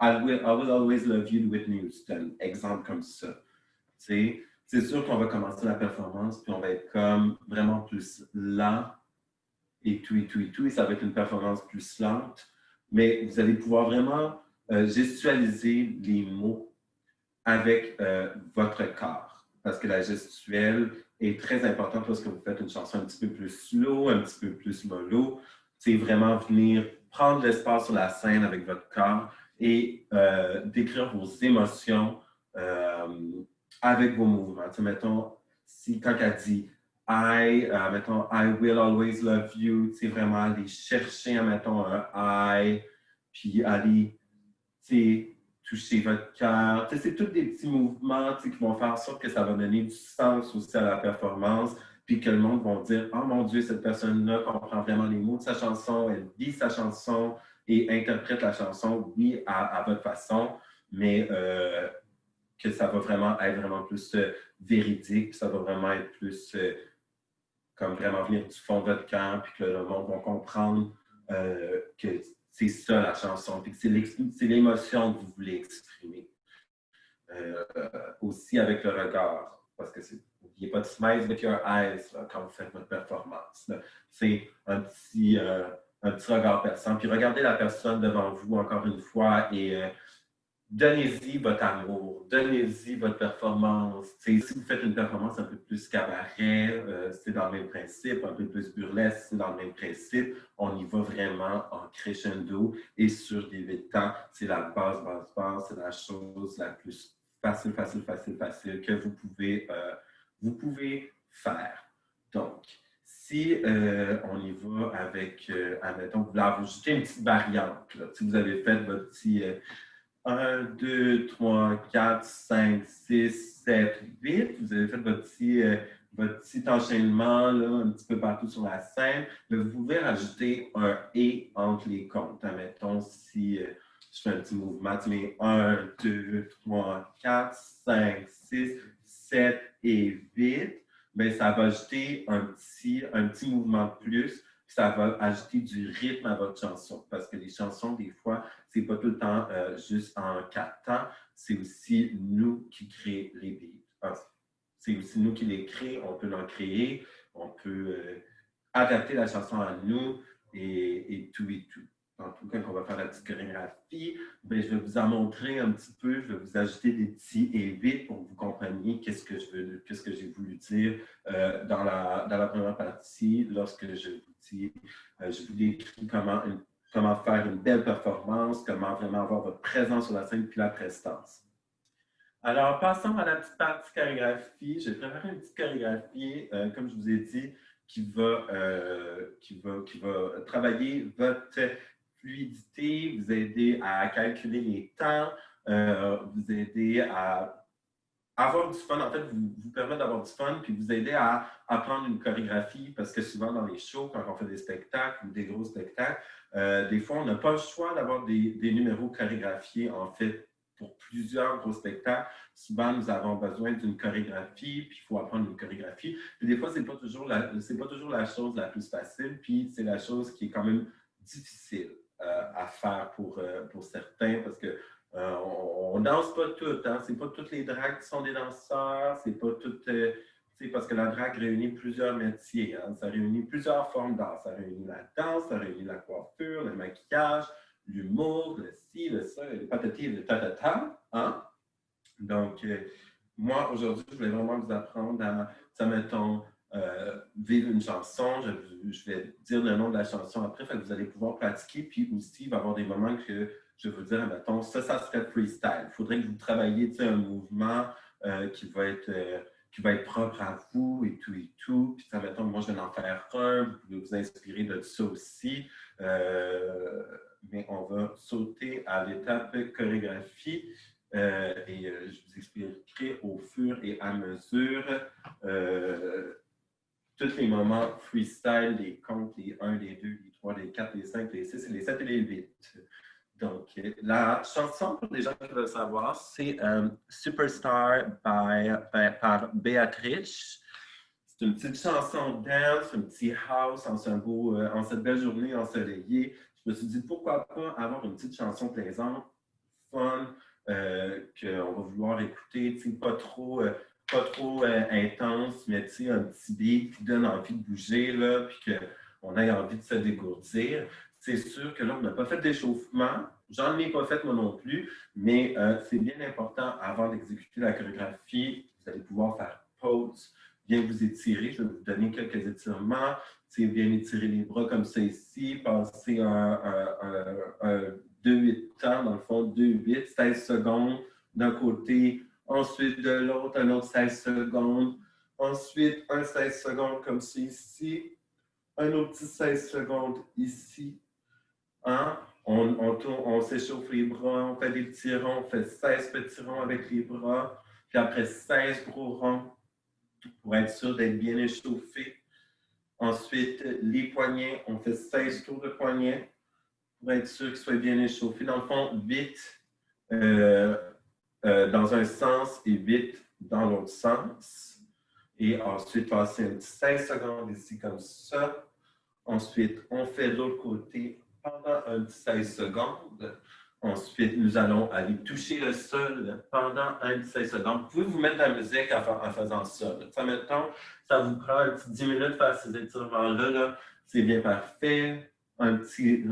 I will always love you de Whitney Houston, exemple comme ça. C'est sûr qu'on va commencer la performance, puis on va être comme vraiment plus lent, et tout, et ça va être une performance plus lente, mais vous allez pouvoir vraiment gestualiser les mots avec votre corps, parce que la gestuelle est très importante lorsque vous faites une chanson un petit peu plus slow, un petit peu plus mollo. C'est vraiment venir prendre l'espace sur la scène avec votre corps et décrire vos émotions avec vos mouvements. T'sais, mettons, quand elle dit mettons, I will always love you, c'est vraiment aller chercher, mettons, un I, puis aller, toucher votre cœur. C'est tous des petits mouvements qui vont faire en sorte que ça va donner du sens aussi à la performance, puis que le monde va dire « Oh mon Dieu, cette personne-là comprend vraiment les mots de sa chanson, elle vit sa chanson et interprète la chanson, oui, à votre façon, mais que ça va vraiment être vraiment plus véridique, ça va vraiment être plus comme vraiment venir du fond de votre cœur, puis que le monde va comprendre que c'est ça la chanson, puis que c'est l'émotion que vous voulez exprimer. Aussi avec le regard, parce que n'oubliez pas de smile with your eyes là, quand vous faites votre performance. C'est un petit regard perçant. Puis regardez la personne devant vous encore une fois et donnez-y votre amour, donnez-y votre performance. Si vous faites une performance un peu plus cabaret, c'est dans le même principe, un peu plus burlesque, c'est dans le même principe. On y va vraiment en crescendo et sur des 8 temps, c'est la base, c'est la chose la plus facile que vous pouvez faire. Donc, si on y va avec, admettons, vous voulez ajouter une petite variante, là, si vous avez fait votre petit 1, 2, 3, 4, 5, 6, 7, 8. Vous avez fait votre petit enchaînement là, un petit peu partout sur la scène. Mais vous pouvez rajouter un « et » entre les comptes. Admettons, si je fais un petit mouvement, tu mets 1, 2, 3, 4, 5, 6, 7 et 8. Bien, ça va ajouter un petit mouvement de plus. Ça va ajouter du rythme à votre chanson. Parce que les chansons, des fois, c'est pas tout le temps juste en 4 temps. C'est aussi nous qui créons les beats. C'est aussi nous qui les créons. On peut l'en créer. On peut adapter la chanson à nous et tout et tout. En tout cas, quand on va faire la petite chorégraphie, ben, je vais vous en montrer un petit peu. Je vais vous ajouter des petits et vite pour que vous compreniez qu'est-ce que j'ai voulu dire dans la première partie lorsque je vous dis, je vous décris comment faire une belle performance, comment vraiment avoir votre présence sur la scène puis la prestance. Alors, passons à la petite partie chorégraphie. J'ai préparé une petite chorégraphie, comme je vous ai dit, qui va travailler votre fluidité, vous aider à calculer les temps, vous aider à avoir du fun, en fait, vous permettre d'avoir du fun, puis vous aider à apprendre une chorégraphie, parce que souvent dans les shows, quand on fait des spectacles ou des gros spectacles, des fois, on n'a pas le choix d'avoir des numéros chorégraphiés, en fait, pour plusieurs gros spectacles. Souvent, nous avons besoin d'une chorégraphie, puis il faut apprendre une chorégraphie. Puis des fois, c'est pas toujours la chose la plus facile, puis c'est la chose qui est quand même difficile à faire pour certains, parce que on ne danse pas toutes, hein? C'est pas toutes les drags qui sont des danseurs, c'est pas toutes. Parce que la drague réunit plusieurs métiers, hein? Ça réunit plusieurs formes d'art. Ça réunit la danse, ça réunit la coiffure, le maquillage, l'humour, le ci, le ça, le patati, le tatata. Hein? Donc, moi, aujourd'hui, je voulais vraiment vous apprendre à, mettons, vivre une chanson. Je vais dire le nom de la chanson après, fait que vous allez pouvoir pratiquer. Puis aussi, il va y avoir des moments que je vais vous dire, mettons, ça serait freestyle. Il faudrait que vous travailliez un mouvement qui va être propre à vous et tout et tout. Puis, mettons, moi, je vais en faire un. Vous pouvez vous inspirer de ça aussi. Mais on va sauter à l'étape chorégraphie. Je vous expliquerai au fur et à mesure tous les moments freestyle, les comptes, les 1, les 2, les 3, les 4, les 5, les 6, les 7 et les 8. Donc, la chanson, pour les gens qui veulent savoir, c'est Superstar par Béatrice. C'est une petite chanson dance, un petit house en cette belle journée ensoleillée. Je me suis dit, pourquoi pas avoir une petite chanson plaisante, fun, qu'on va vouloir écouter, pas trop intense, mais un petit beat qui donne envie de bouger, là, puis qu'on ait envie de se dégourdir. C'est sûr que là, on n'a pas fait d'échauffement. J'en ai pas fait moi non plus, mais c'est bien important avant d'exécuter la chorégraphie. Vous allez pouvoir faire pause, bien vous étirer. Je vais vous donner quelques étirements. Bien étirer les bras comme ça ici, passer un 2-8 temps, dans le fond, 2-8, 16 secondes d'un côté, ensuite de l'autre, un autre 16 secondes, ensuite un 16 secondes comme ça ici, un autre petit 16 secondes ici. Hein? On s'échauffe les bras, on fait des petits ronds, on fait 16 petits ronds avec les bras, puis après 16 gros ronds pour être sûr d'être bien échauffé. Ensuite, les poignets, on fait 16 tours de poignets pour être sûr qu'ils soient bien échauffés. Dans le fond, 8 dans un sens et 8 dans l'autre sens. Et ensuite, passer un petit 16 secondes ici comme ça. Ensuite, on fait de l'autre côté pendant un petit 16 secondes. Ensuite, nous allons aller toucher le sol pendant un petit 16 secondes. Vous pouvez vous mettre de la musique en faisant ça. Ça, mettons, ça vous prend un petit 10 minutes de faire ces étirements-là. Là. C'est bien parfait. Un petit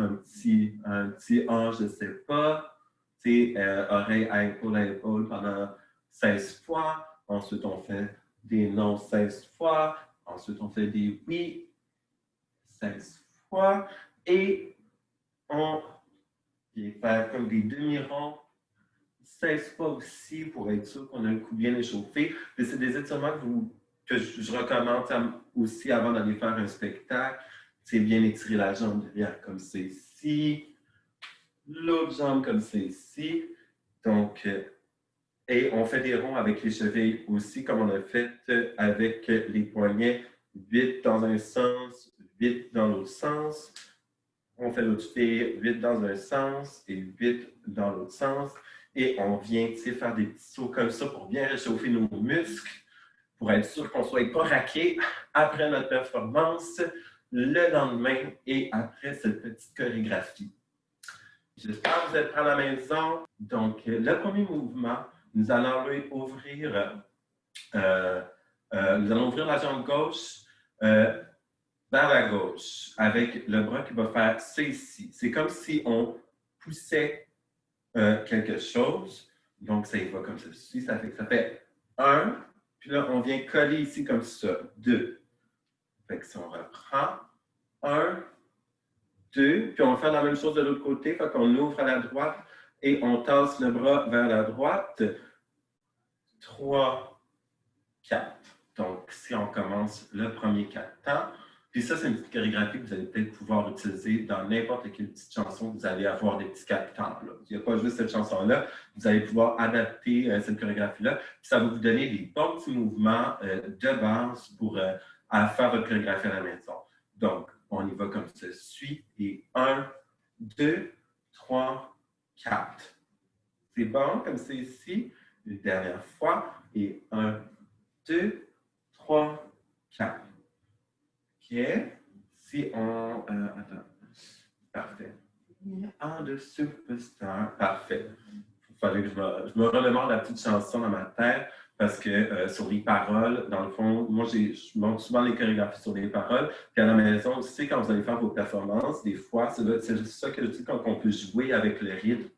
ange, je ne sais pas. Oreille à épaule pendant 16 fois. Ensuite, on fait des non 16 fois. Ensuite, on fait des oui 16 fois. Et on vient faire comme des demi-ronds 16 fois aussi pour être sûr qu'on a le cou bien échauffé. Et c'est des étirements que je recommande aussi avant d'aller faire un spectacle. C'est bien étirer la jambe derrière comme c'est ici. L'autre jambe comme c'est ici. Donc, et on fait des ronds avec les chevilles aussi, comme on a fait avec les poignets. 8 dans un sens, 8 dans l'autre sens. On fait l'autre cheville, 8 dans un sens et 8 dans l'autre sens. Et on vient faire des petits sauts comme ça pour bien réchauffer nos muscles, pour être sûr qu'on ne soit pas raqué après notre performance, le lendemain et après cette petite chorégraphie. J'espère que vous êtes prêts à la maison. Donc, le premier mouvement, nous allons ouvrir, la jambe gauche vers la gauche avec le bras qui va faire ça ici. C'est comme si on poussait quelque chose. Donc, ça y va comme ceci. Ça fait 1. Puis là, on vient coller ici comme ça. 2. Fait que si on reprend 1, 2, puis on va faire la même chose de l'autre côté. Fait qu'on ouvre à la droite et on tasse le bras vers la droite. 3, 4. Donc, si on commence le premier 4 temps, puis ça, c'est une petite chorégraphie que vous allez peut-être pouvoir utiliser dans n'importe quelle petite chanson. Vous allez avoir des petits 4 temps. Là. Il n'y a pas juste cette chanson-là. Vous allez pouvoir adapter cette chorégraphie-là. Puis ça va vous donner des bons petits mouvements de base pour faire votre chorégraphie à la maison. Donc, on y va comme ceci. Et 1, 2, 3, 4. C'est bon, comme c'est ici. Une dernière fois. Et 1, 2, 3, 4. OK. Si on... attends. Parfait. En de superstar. Parfait. Il fallait que je me remémore la petite chanson dans ma tête parce que sur les paroles, dans le fond, moi, je montre souvent les chorégraphies sur les paroles. Puis à la maison aussi, quand vous allez faire vos performances, des fois, c'est ça que je dis quand on peut jouer avec le rythme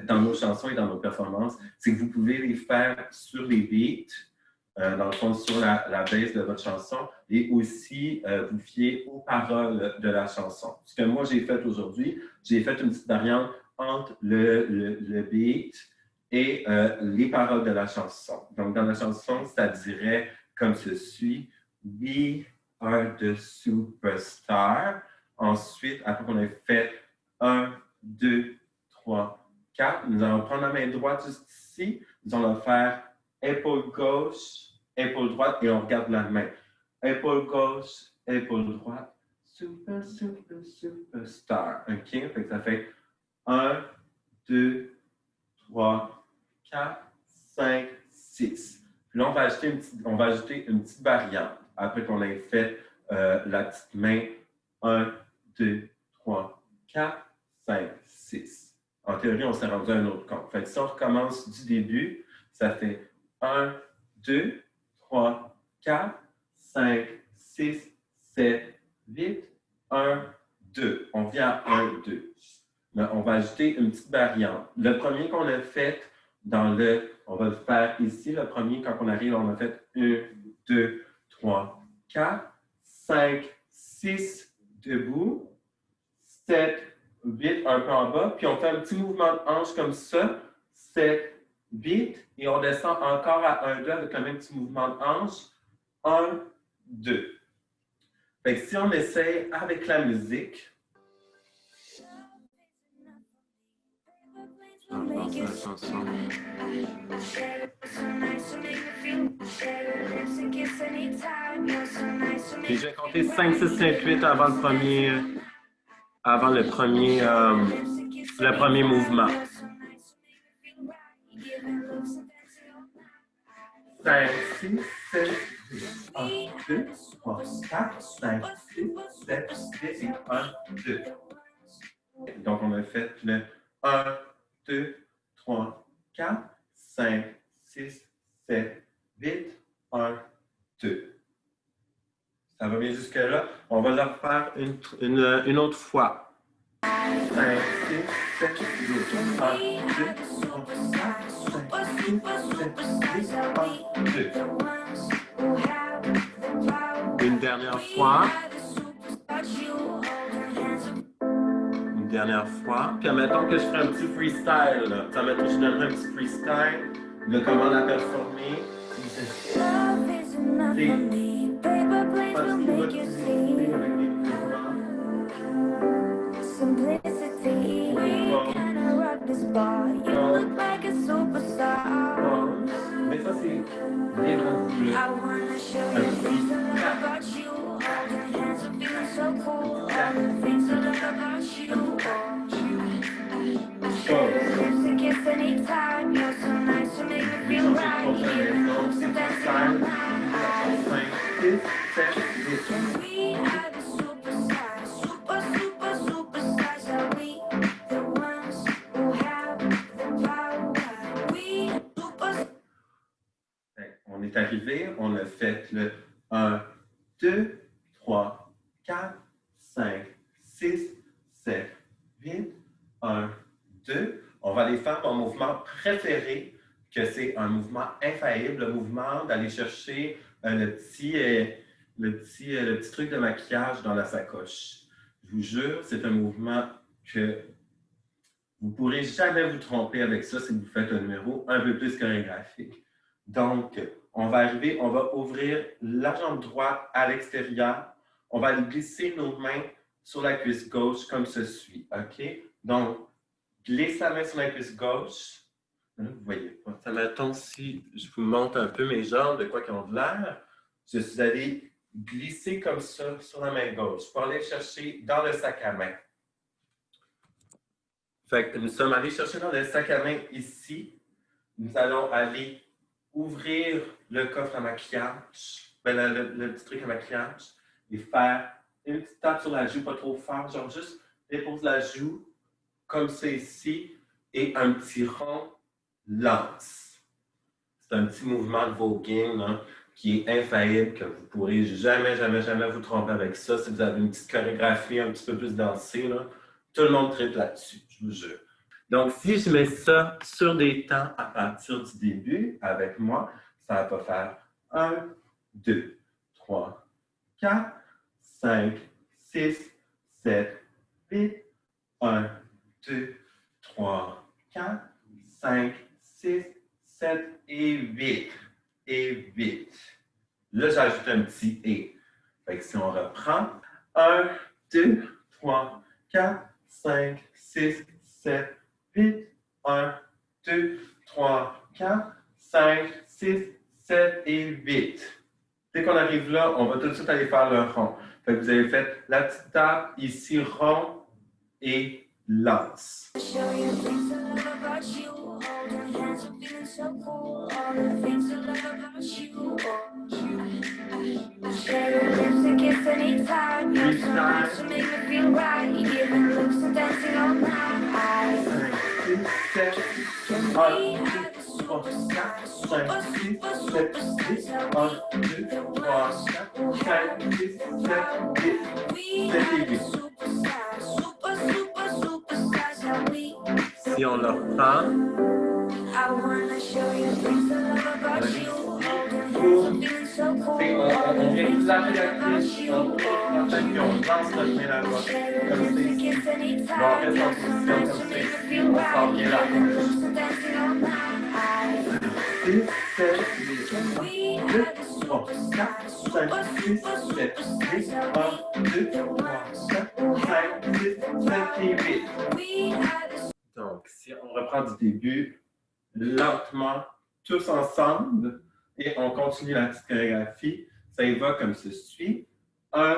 dans nos chansons et dans nos performances, c'est que vous pouvez les faire sur les beats, dans le fond, sur la base de votre chanson, et aussi vous fier aux paroles de la chanson. Ce que moi, j'ai fait aujourd'hui, j'ai fait une petite variante entre le beat et les paroles de la chanson. Donc, dans la chanson, ça dirait comme ceci, « We are the superstar ». Ensuite, après qu'on ait fait 1, 2, 3, 4, nous allons prendre la main droite juste ici, nous allons faire épaule gauche, épaule droite, et on regarde la main. Épaule gauche, épaule droite, super, super, superstar. OK? Fait que ça fait 1, 2, 3, 4, 5, 6. Puis là, on va ajouter une petite variante. Après qu'on ait fait la petite main, 1, 2, 3, 4, 5, 6. En théorie, on s'est rendu à un autre compte. Fait que si on recommence du début, ça fait 1, 2, 3, 4, 5, 6, 7, 8, 1, 2. On vient à 1, 2. Là, on va ajouter une petite variante. Le premier qu'on a fait on va le faire ici. Le premier, quand on arrive, on a fait 1, 2, 3, 4, 5, 6 debout, 7, 8 un peu en bas. Puis on fait un petit mouvement de hanche comme ça. 7, 8. Et on descend encore à 1, 2 avec un même petit mouvement de hanche. 1, 2. Fait que si on essaye avec la musique. Puis je vais compter 5, 6, 7, 8 avant le premier mouvement. 5, 6, 7, 1, 2, 3, 4, 5, 6, 7, 8 et 1, 2. Donc, on a fait le 1, 2, 3, 4, 5, 6, 7, 8, 1, 2. Ça va bien jusque-là. On va le refaire une autre fois. 5, 6, 7, 8, 1, 2, 3, 4, 5, 6, 7, 8, 1, 2. Une dernière fois. Une dernière fois. Puis admettons que je ferai un petit freestyle. Là. Admettons que je donnerai un petit freestyle de comment la performer. Simplicity, we kinda rock the spot. You look like a On est arrivé, on a fait le 1, 2, 3, 4, 5, 6, 7, 8, 1, 2. On va aller faire mon mouvement préféré, que c'est un mouvement infaillible, le mouvement d'aller chercher le petit truc de maquillage dans la sacoche. Je vous jure, c'est un mouvement que vous ne pourrez jamais vous tromper avec ça si vous faites un numéro un peu plus chorégraphique. Donc, on va arriver, on va ouvrir la jambe droite à l'extérieur. On va aller glisser nos mains sur la cuisse gauche comme ceci. OK? Donc, glisse la main sur la cuisse gauche. Là, vous ne voyez pas. Ça m'attend si je vous montre un peu mes jambes, de quoi qu'ils ont de l'air. Je suis allé glisser comme ça sur la main gauche pour aller chercher dans le sac à main. Fait que nous sommes allés chercher dans le sac à main ici. Nous allons aller ouvrir le coffre à maquillage, le petit truc à maquillage, et faire une petite tape sur la joue, pas trop fort, genre juste dépose la joue, comme ça ici, et un petit rond lance. C'est un petit mouvement de voguing là, qui est infaillible, que vous ne pourrez jamais, jamais, jamais vous tromper avec ça. Si vous avez une petite chorégraphie un petit peu plus dansée, là, tout le monde tripe là-dessus, je vous jure. Donc, si je mets ça sur des temps à partir du début avec moi, ça va faire 1, 2, 3, 4, 5, 6, 7, 8, 1, 2, 3, 4, 5, 6, 7 et 8. Et 8. Là, j'ajoute un petit « et ». Fait que si on reprend, 1, 2, 3, 4, 5, 6, 7, 8, 1, 2, 3, 4, 5, 6, 7 et 8. Dès qu'on arrive là, on va tout de suite aller faire le rond. Fait que vous avez fait la petite tape, ici rond et lance. Si on le reprend, on vient de placer la cuisse, on puis on lance notre main là-bas, comme c'est. Bon, on reste en position comme c'est. On sort bien la main. 6, 7, 8, 2, 3, 4, 5, 6, 7, 8, 1, 2, 3, 4, 5, 6, 7 et 8. Donc, si on reprend du début, lentement, tous ensemble, et on continue la petite chorégraphie, ça y va comme ceci. 1,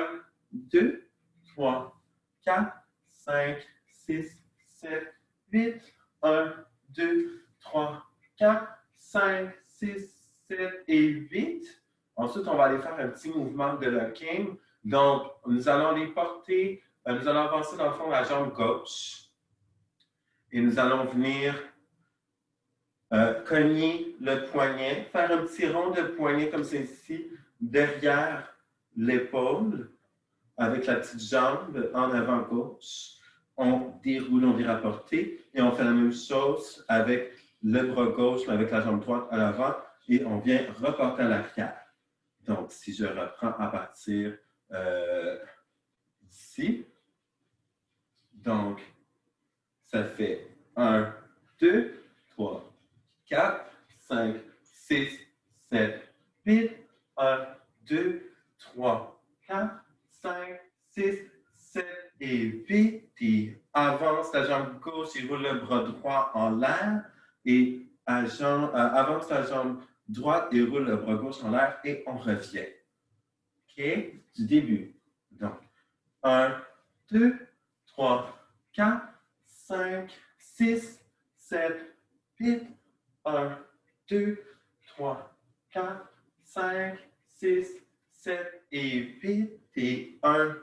2, 3, 4, 5, 6, 7, 8, 1, 2, 3, 4, 5, 6, 7 et 8. Ensuite, on va aller faire un petit mouvement de locking. Donc, nous allons les porter, nous allons avancer dans le fond la jambe gauche. Et nous allons venir cogner le poignet, faire un petit rond de poignet comme ceci, derrière l'épaule, avec la petite jambe en avant gauche. On déroule, on vient rapporter et on fait la même chose avec le bras gauche, mais avec la jambe droite à l'avant et on vient reporter à l'arrière. Donc, si je reprends à partir d'ici, donc, ça fait 1, 2, 3, 4, 5, 6, 7, 8, 1, 2, 3, 4, 5, 6, 7 et 8. Et avance la jambe gauche et roule le bras droit en l'air. Et avance la jambe droite et roule le bras gauche en l'air et on revient. OK? Du début. Donc, 1, 2, 3, 4, 5, 6, 7, 8, 1, 2, 3, 4, 5, 6, 7 et 8 et 1,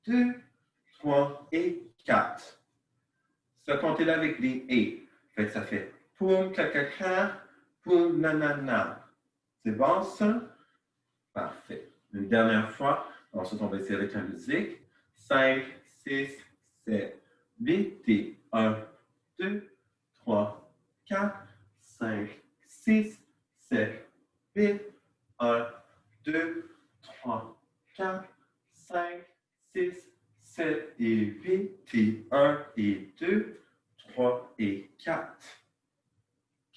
2, 3 et 4. Ce comptez-là avec des et. Fait que ça fait poum, cacaca, poum, nanana. C'est bon ça? Parfait. Une dernière fois. Ensuite, on va essayer avec la musique. 5, 6, 7, 8 et 1, 2, 3, 4, 5, 6, 7, 8, 1, 2, 3, 4, 5, 6, 7 et 8 et 1 et 2, 3 et 4.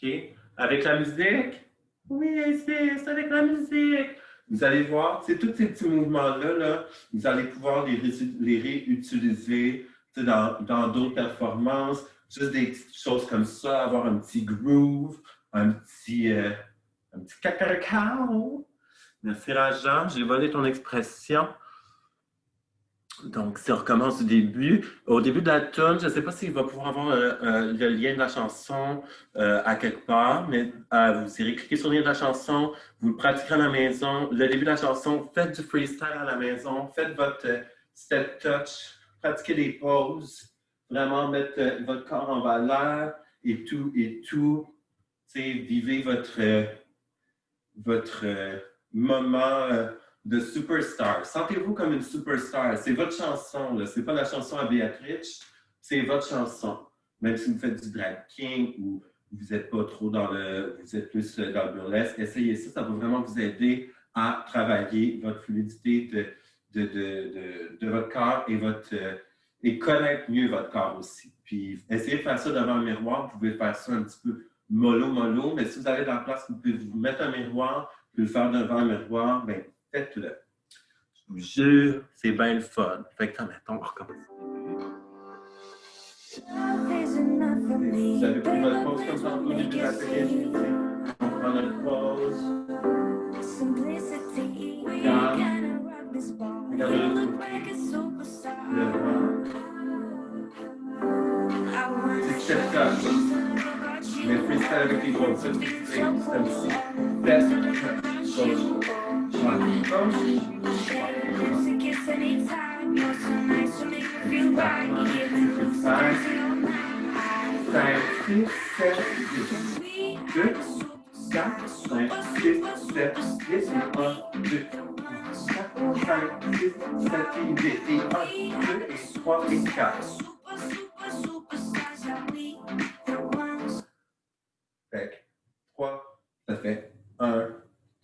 OK? Avec la musique? Oui, c'est avec la musique. Vous allez voir, c'est tous ces petits mouvements-là, là, vous allez pouvoir les réutiliser dans d'autres performances. Juste des petites choses comme ça, avoir un petit groove, un petit cacao. Merci, Raja. J'ai volé ton expression. Donc, si on recommence du début, au début de la tune, je ne sais pas s'il va pouvoir avoir le lien de la chanson à quelque part, mais vous irez cliquer sur le lien de la chanson, vous le pratiquerez à la maison. Le début de la chanson, faites du freestyle à la maison, faites votre step touch, pratiquez les pauses, vraiment mettre votre corps en valeur et tout, vivez votre moment de superstar. Sentez-vous comme une superstar. C'est votre chanson. Ce n'est pas la chanson à Béatrice, c'est votre chanson. Même si vous faites du drag king ou vous n'êtes pas trop vous êtes plus dans le burlesque, essayez ça. Ça va vraiment vous aider à travailler votre fluidité de votre corps et connaître mieux votre corps aussi. Puis essayez de faire ça devant un miroir. Vous pouvez faire ça un petit peu mollo, mais si vous avez de la place, vous pouvez vous mettre un miroir, puis le faire devant un miroir, bien, faites-le. Je vous jure, c'est bien le fun. Fait que, mettons, on recommence. Vous avez pris votre pause comme ça au début de l'atelier. On prend notre pause. Regardez le c'est chef ça. Mais freestyle avec les pauses. C'est comme ici. Test, gauche, droite, gauche. 5, 6, 7, 8, 2, 4, 5, 6, 7, 8, 1, 2, 4, 5, 6, 7, 8, et 1, 2, 3, et 4. Fait 3, ça fait 1,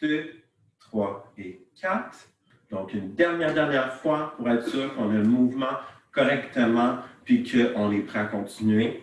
2, 3 et 4. Donc, une dernière fois pour être sûr qu'on a le mouvement correctement puis qu'on est prêt à continuer.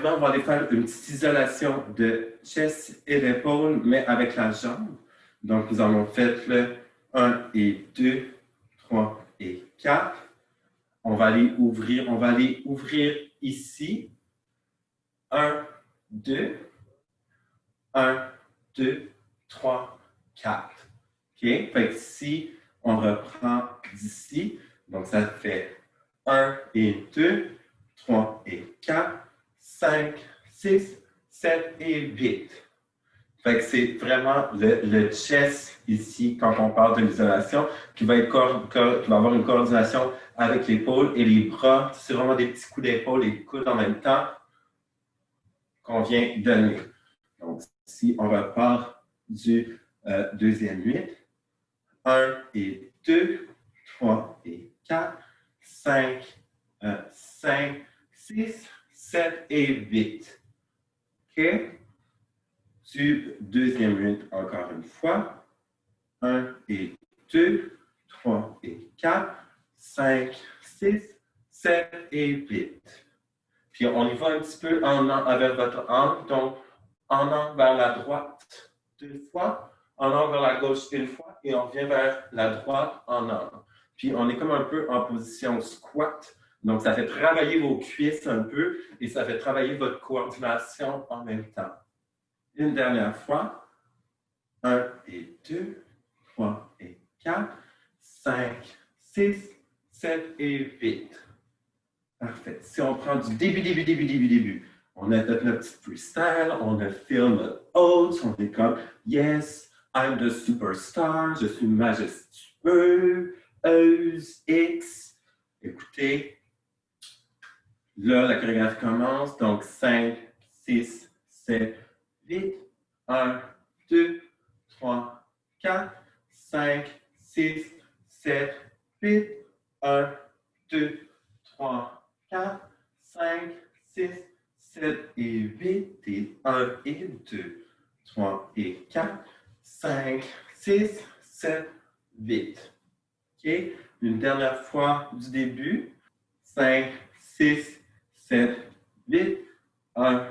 Là, on va aller faire une petite isolation de chest et d'épaule, mais avec la jambe. Donc, nous allons faire le 1 et 2, 3 et 4. On va aller ouvrir ici. 1, 2, 1, 2, 3, 4. OK? Fait que si on reprend d'ici, donc ça fait 1 et 2, 3 et 4, 5, 6, 7 et 8. Fait que c'est vraiment le chest ici, quand on parle de l'isolation, qui va avoir une coordination avec l'épaule et les bras. C'est vraiment des petits coups d'épaule et de coudes en même temps qu'on vient donner. Donc, si on repart du deuxième 8, 1 et 2, 3 et 4, 5, 6, 7 et 8. OK? OK? Du deuxième rythme, encore une fois. 1 et 2, 3 et 4, 5, 6, 7 et 8. Puis on y va un petit peu avec votre angle. Donc, en angle vers la droite 2 fois, en angle vers la gauche 1 fois, et on vient vers la droite en angle. Puis on est comme un peu en position squat. Donc, ça fait travailler vos cuisses un peu et ça fait travailler votre coordination en même temps. Une dernière fois. 1 et 2, 3 et 4, 5, 6, 7 et 8. Parfait. Si on prend du début, on a notre petit freestyle, on a film haute, on est comme Yes, I'm the superstar, je suis majestueux, X. Écoutez, là, la chorégraphie commence, donc 5, 6, 7, 8, 1, 2, 3, 4, 5, 6, 7, 8, 1, 2, 3, 4, 5, 6, 7 et 8, et 1 et 2, 3 et 4, 5, 6, 7, 8. OK? Une dernière fois du début. 5, 6, 7, 8, 1,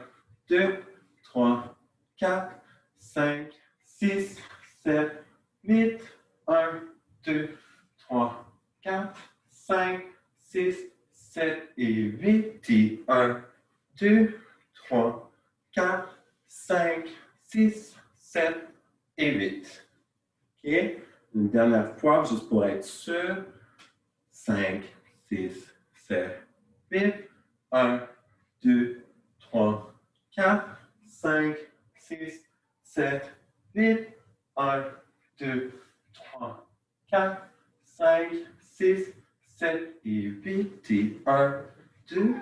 2, 3, 4, 5, 6, 7, 8, 1, 2, 3, 4, 5, 6, 7 et 8, et 1, 2, 3, 4, 5, 6, 7 et 8. OK? Une dernière fois, juste pour être sûr. 5, 6, 7, 8, 1, 2, 3, 4, 5, 6, 7, 8, 1, 2, 3, 4, 5, 6, 7 et 8, et 1, 2,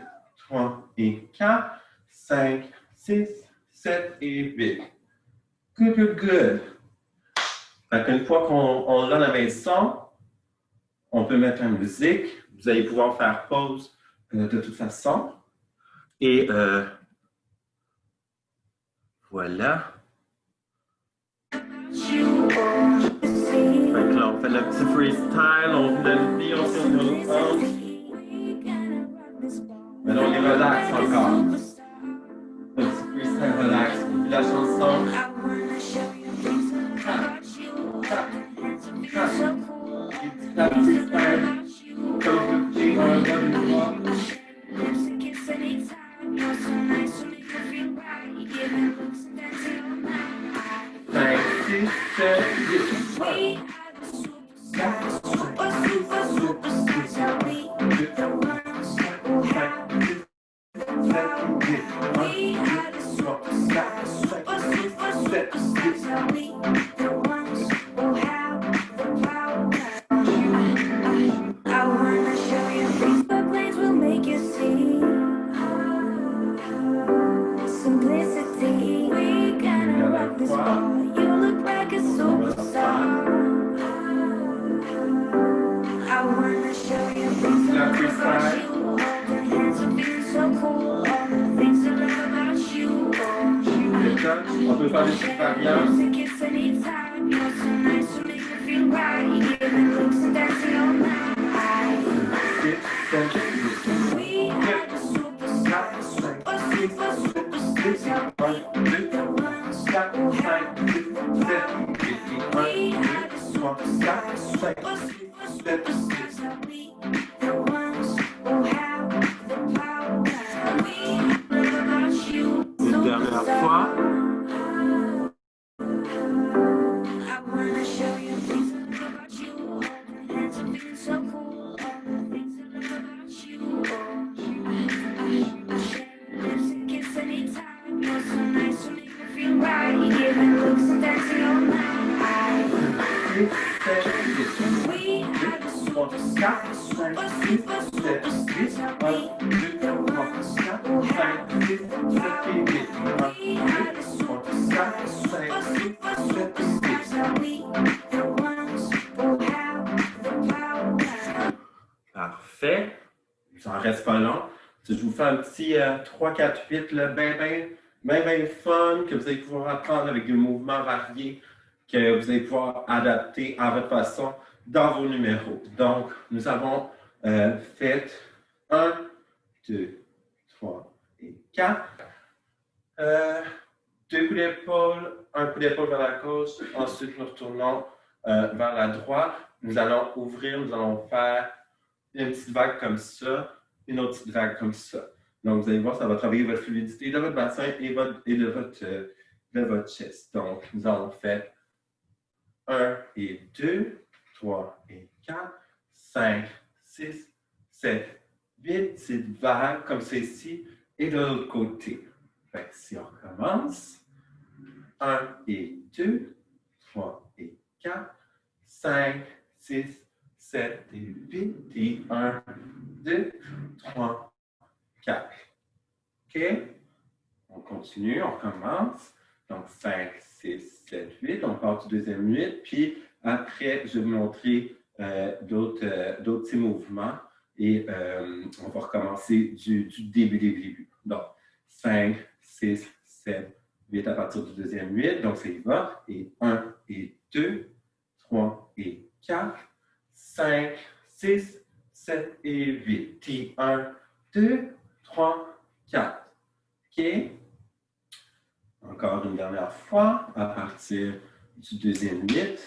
3 et 4, 5, 6, 7 et 8. Good, good, good. Une fois qu'on l'a la maison, on peut mettre la musique. Vous allez pouvoir faire pause de toute façon. Et voilà. Donc là, on fait le petit freestyle, on fait le beat, on fait le hanche. Maintenant, on est relax encore. Le petit freestyle relax. On fait la chanson. La freestyle. Comme le petit, on va le voir. 5, 6, 7, 8, On peut faire des petites variantes. Une dernière fois. Parfait. Ça en reste pas long. Je vous fais un petit 3, 4, 8, là, ben bien fun, que vous allez pouvoir apprendre avec des mouvements variés, que vous allez pouvoir adapter à votre façon dans vos numéros. Donc, nous avons fait 1, 2, 3 et 4. 2 coups d'épaule, un coup d'épaule vers la gauche. Ensuite, nous retournons vers la droite. Nous allons ouvrir, nous allons faire une petite vague comme ça, une autre petite vague comme ça. Donc, vous allez voir, ça va travailler votre fluidité de votre bassin et de votre chest. Donc, nous avons fait 1 et 2, 3 et 4, 5, 6, 7, 8 petites vagues comme ceci et de l'autre côté. Fait que si on recommence, 1 et 2, 3 et 4, 5, 6, 7 et 8 et 1, 2, 3, 4. OK? On continue, on recommence. Donc 5, 6, 7, 8. On part du deuxième 8. Puis après, je vais vous montrer d'autres petits mouvements. Et on va recommencer du début. Donc 5, 6, 7, 8 à partir du deuxième 8. Donc ça y va. Et 1 et 2, 3 et 4, 5, 6, 7 et 8. Et 1, 2, 3, 4. OK? Encore une dernière fois, à partir du deuxième 8,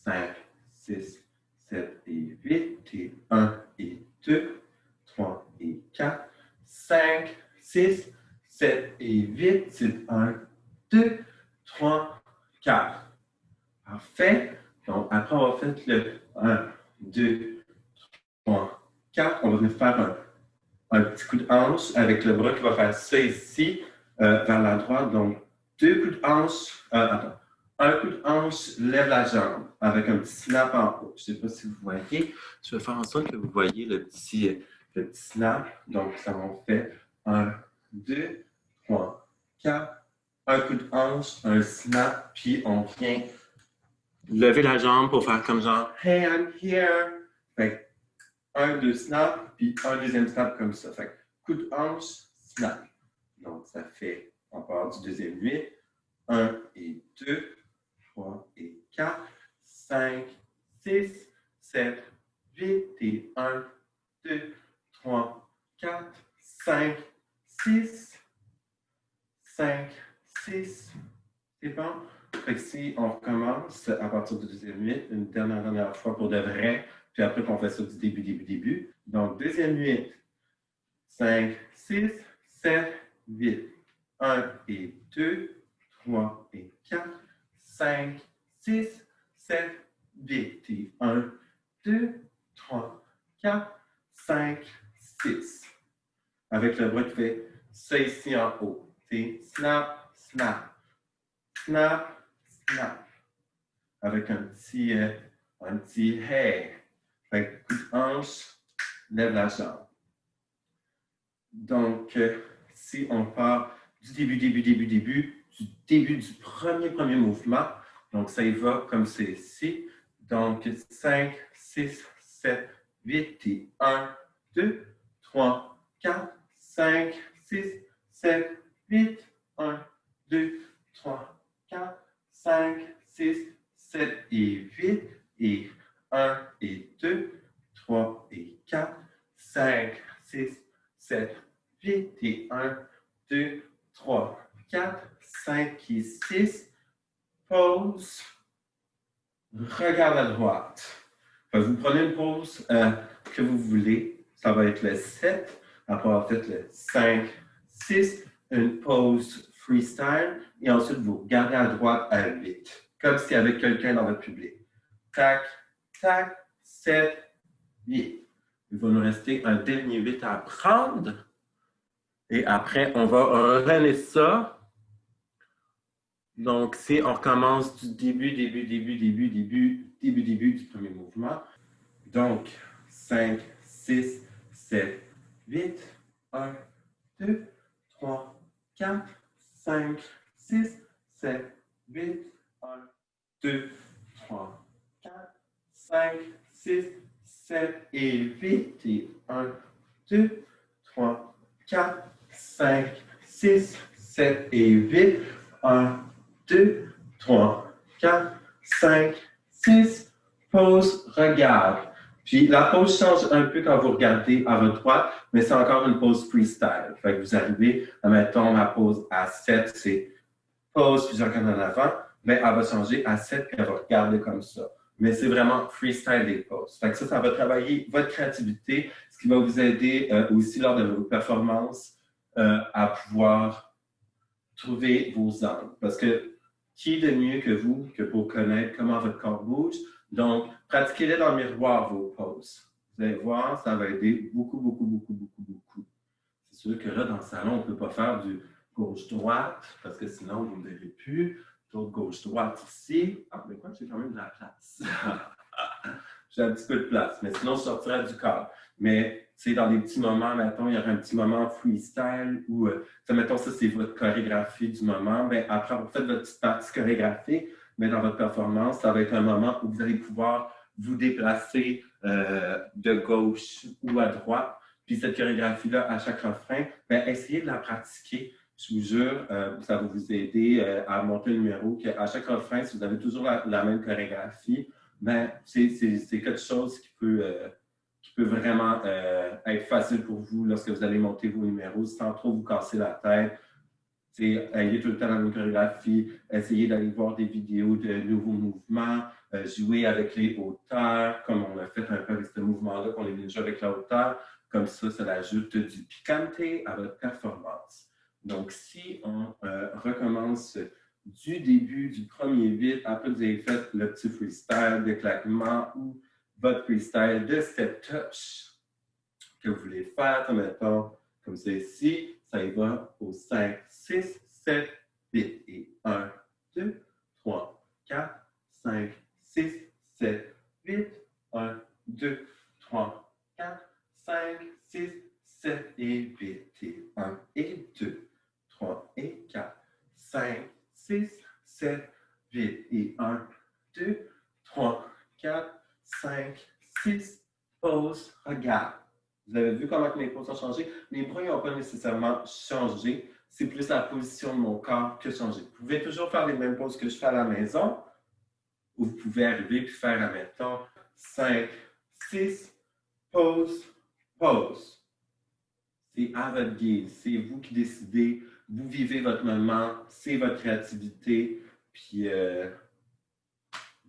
5, 6, 7 et 8, et 1 et 2, 3 et 4, 5, 6, 7 et 8, c'est 1, 2, 3, 4. Parfait. Donc, après, on va faire le 1, 2, 3, 4. On va venir faire un petit coup de hanche avec le bras qui va faire ça ici, vers la droite. Donc, 2 coups de hanche. Un coup de hanche, lève la jambe avec un petit snap en haut. Je ne sais pas si vous voyez. Je vais faire en sorte que vous voyez le petit snap. Donc, ça va faire 1, 2, 3, 4. Un coup de hanche, un snap, puis on vient lever la jambe pour faire comme genre « Hey, I'm here ». Fait un, deux snaps, puis un deuxième snap comme ça. Fait coup de hanche, snap. Donc, ça fait, on part du deuxième 8, 1 et 2, 3 et 4, 5, 6, 7, 8 et 1, 2, 3, 4, 5, 6, 5, 6. C'est bon? Fait que si on recommence à partir du deuxième 8, une dernière fois pour de vrai, puis après qu'on fait ça du début. Donc, deuxième 8, 5, 6, 7, 8, 1 et 2, 3 et 4, 5, 6, 7, 8 et 1, 2, 3, 4, 5, 6. Avec le bras qui fait ça ici en haut. C'est snap, snap, snap, snap. Avec un petit hey. Fait que coup de hanche, lève la jambe. Donc, si on part du début du premier mouvement, donc ça y va comme c'est ici. Donc, 5, 6, 7, 8 et 1, 2, 3, 4, 5, 6, 7, 8, 1, 2, 3, 4, 5, 6, 7 et 8 et 1 et 2, 3 et 4, 5, 6, 7, 8 et 1, 2, 3, 4, 5 et 6. Pause. Regarde à droite. Vous prenez une pause que vous voulez. Ça va être le 7. Après avoir fait le 5, 6. Une pause freestyle. Et ensuite, vous regardez à droite à 8. Comme s'il y avait quelqu'un dans votre public. Tac, tac, 7, 8. Il va nous rester un dernier 8 à prendre. Et après, on va runner ça. Donc, si on recommence du début du premier mouvement. Donc, 5, 6, 7, 8, 1, 2, 3, 4, 5, 6, 7, 8, 1, 2, 3, 4, 5, 6, 7 et 8 et 1, 2, 3, 4, 5, 6, 7 et 8. 1, 2, 3, 4, 5, 6. Pause, regarde. Puis la pause change un peu quand vous regardez à votre droite, mais c'est encore une pause freestyle. Fait que vous arrivez, mettons ma pause à 7, c'est pause, puis je regarde en avant, mais elle va changer à 7, puis elle va regarder comme ça. Mais c'est vraiment freestyle des pauses. Fait que ça va travailler votre créativité, ce qui va vous aider aussi lors de vos performances à pouvoir trouver vos angles. Parce que qui est de mieux que vous que pour connaître comment votre corps bouge? Donc, pratiquez-les dans le miroir, vos pauses. Vous allez voir, ça va aider beaucoup, beaucoup, beaucoup, beaucoup, beaucoup. C'est sûr que là, dans le salon, on ne peut pas faire du gauche-droite, parce que sinon, vous ne me verrez plus. D'autres gauche-droite ici. Ah, mais quoi, j'ai quand même de la place. J'ai un petit peu de place, mais sinon, je sortirais du cadre. Mais, tu sais, dans des petits moments, mettons, il y aurait un petit moment freestyle où, mettons, ça, c'est votre chorégraphie du moment. Bien, après, vous faites votre petite partie chorégraphique, mais dans votre performance, ça va être un moment où vous allez pouvoir vous déplacer de gauche ou à droite. Puis cette chorégraphie-là, à chaque refrain, bien, essayez de la pratiquer. Je vous jure, ça va vous aider à monter le numéro. À chaque refrain, si vous avez toujours la même chorégraphie, ben, c'est quelque chose qui peut vraiment être facile pour vous lorsque vous allez monter vos numéros sans trop vous casser la tête. Ayez tout le temps la même chorégraphie, essayez d'aller voir des vidéos de nouveaux mouvements, jouer avec les hauteurs, comme on a fait un peu avec ce mouvement-là, qu'on est venu jouer avec la hauteur. Comme ça ajoute du picante à votre performance. Donc, si on recommence du début du premier 8, après vous avez fait le petit freestyle de claquement ou votre freestyle de step touch que vous voulez faire, mettons, comme ça ici, ça y va au 5, 6, 7, 8 et 1, 2, 3, 4, 5, 6, 7, 8, 1, 2, 3, 4, 5, 6, 7 et 8 et 1 et 2, 3 et 4, 5, 6, 7, 8 et 1, 2, 3, 4, 5, 6, pause, regarde. Vous avez vu comment mes pauses ont changé? Mes bras n'ont pas nécessairement changé. C'est plus la position de mon corps qui a changé. Vous pouvez toujours faire les mêmes pauses que je fais à la maison, ou vous pouvez arriver et faire, admettons, 5, 6, pause, pause. C'est à votre guise. C'est vous qui décidez. Vous vivez votre moment. C'est votre créativité. Puis,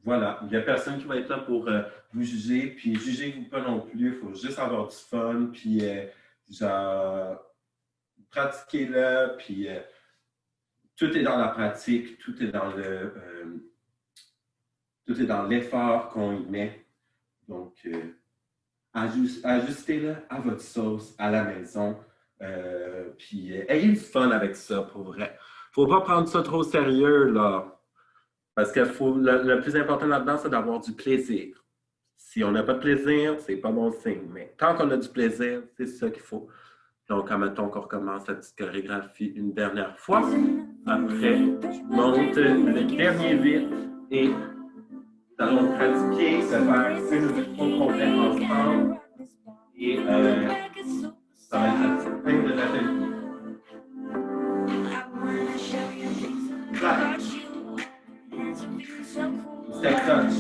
voilà. Il n'y a personne qui va être là pour vous juger. Puis, jugez-vous pas non plus. Il faut juste avoir du fun. Puis, genre, pratiquez-le. Puis, tout est dans la pratique. Tout est dans l'effort qu'on y met. Donc, ajustez-le à votre sauce, à la maison. Puis, ayez du fun avec ça, pour vrai. Faut pas prendre ça trop au sérieux, là. Parce que le plus important là-dedans, c'est d'avoir du plaisir. Si on n'a pas de plaisir, c'est pas bon signe. Mais tant qu'on a du plaisir, c'est ça qu'il faut. Donc, admettons qu'on recommence la petite chorégraphie une dernière fois. Après, je monte le dernier 8 et nous allons pratiquer, faire une leçon complète ensemble. Et ça va être la petite fin de l'atelier. Clap. Step touch.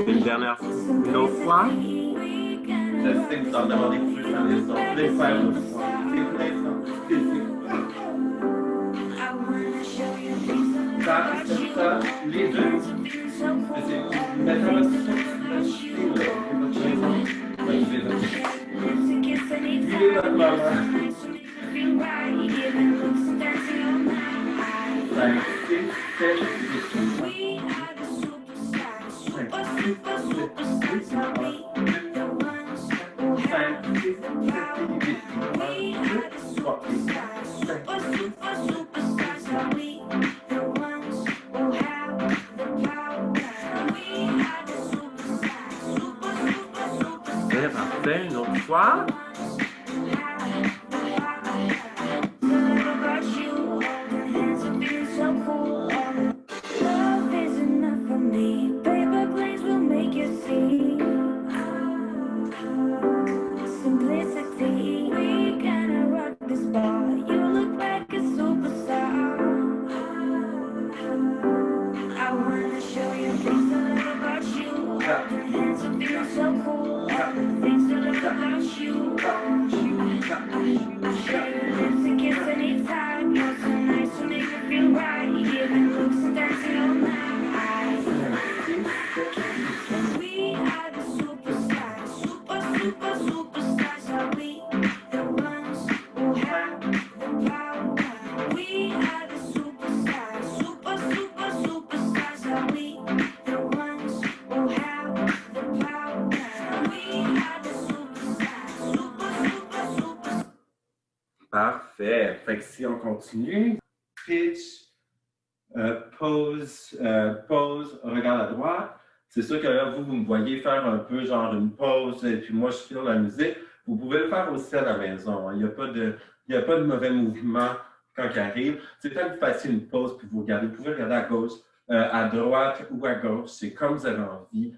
Une dernière fois, une autre fois. Je sais que vous en demandez plus à les autres. Vous voulez faire le son. C'est plaisant. Ça, les deux. Mettez votre son sur la chute, votre maison. Vivez votre maman. 5, 6, 7, 8. Parfait, une autre fois. Parfait. Fait que si on continue, pitch, pause, pause, regarde à droite. C'est sûr que là, vous me voyez faire un peu genre une pause et puis moi, je file la musique. Vous pouvez le faire aussi à la maison. Il n'y a pas de mauvais mouvement quand il arrive. C'est quand vous fassiez une pause puis vous regardez. Vous pouvez regarder à gauche, à droite ou à gauche. C'est comme vous avez envie.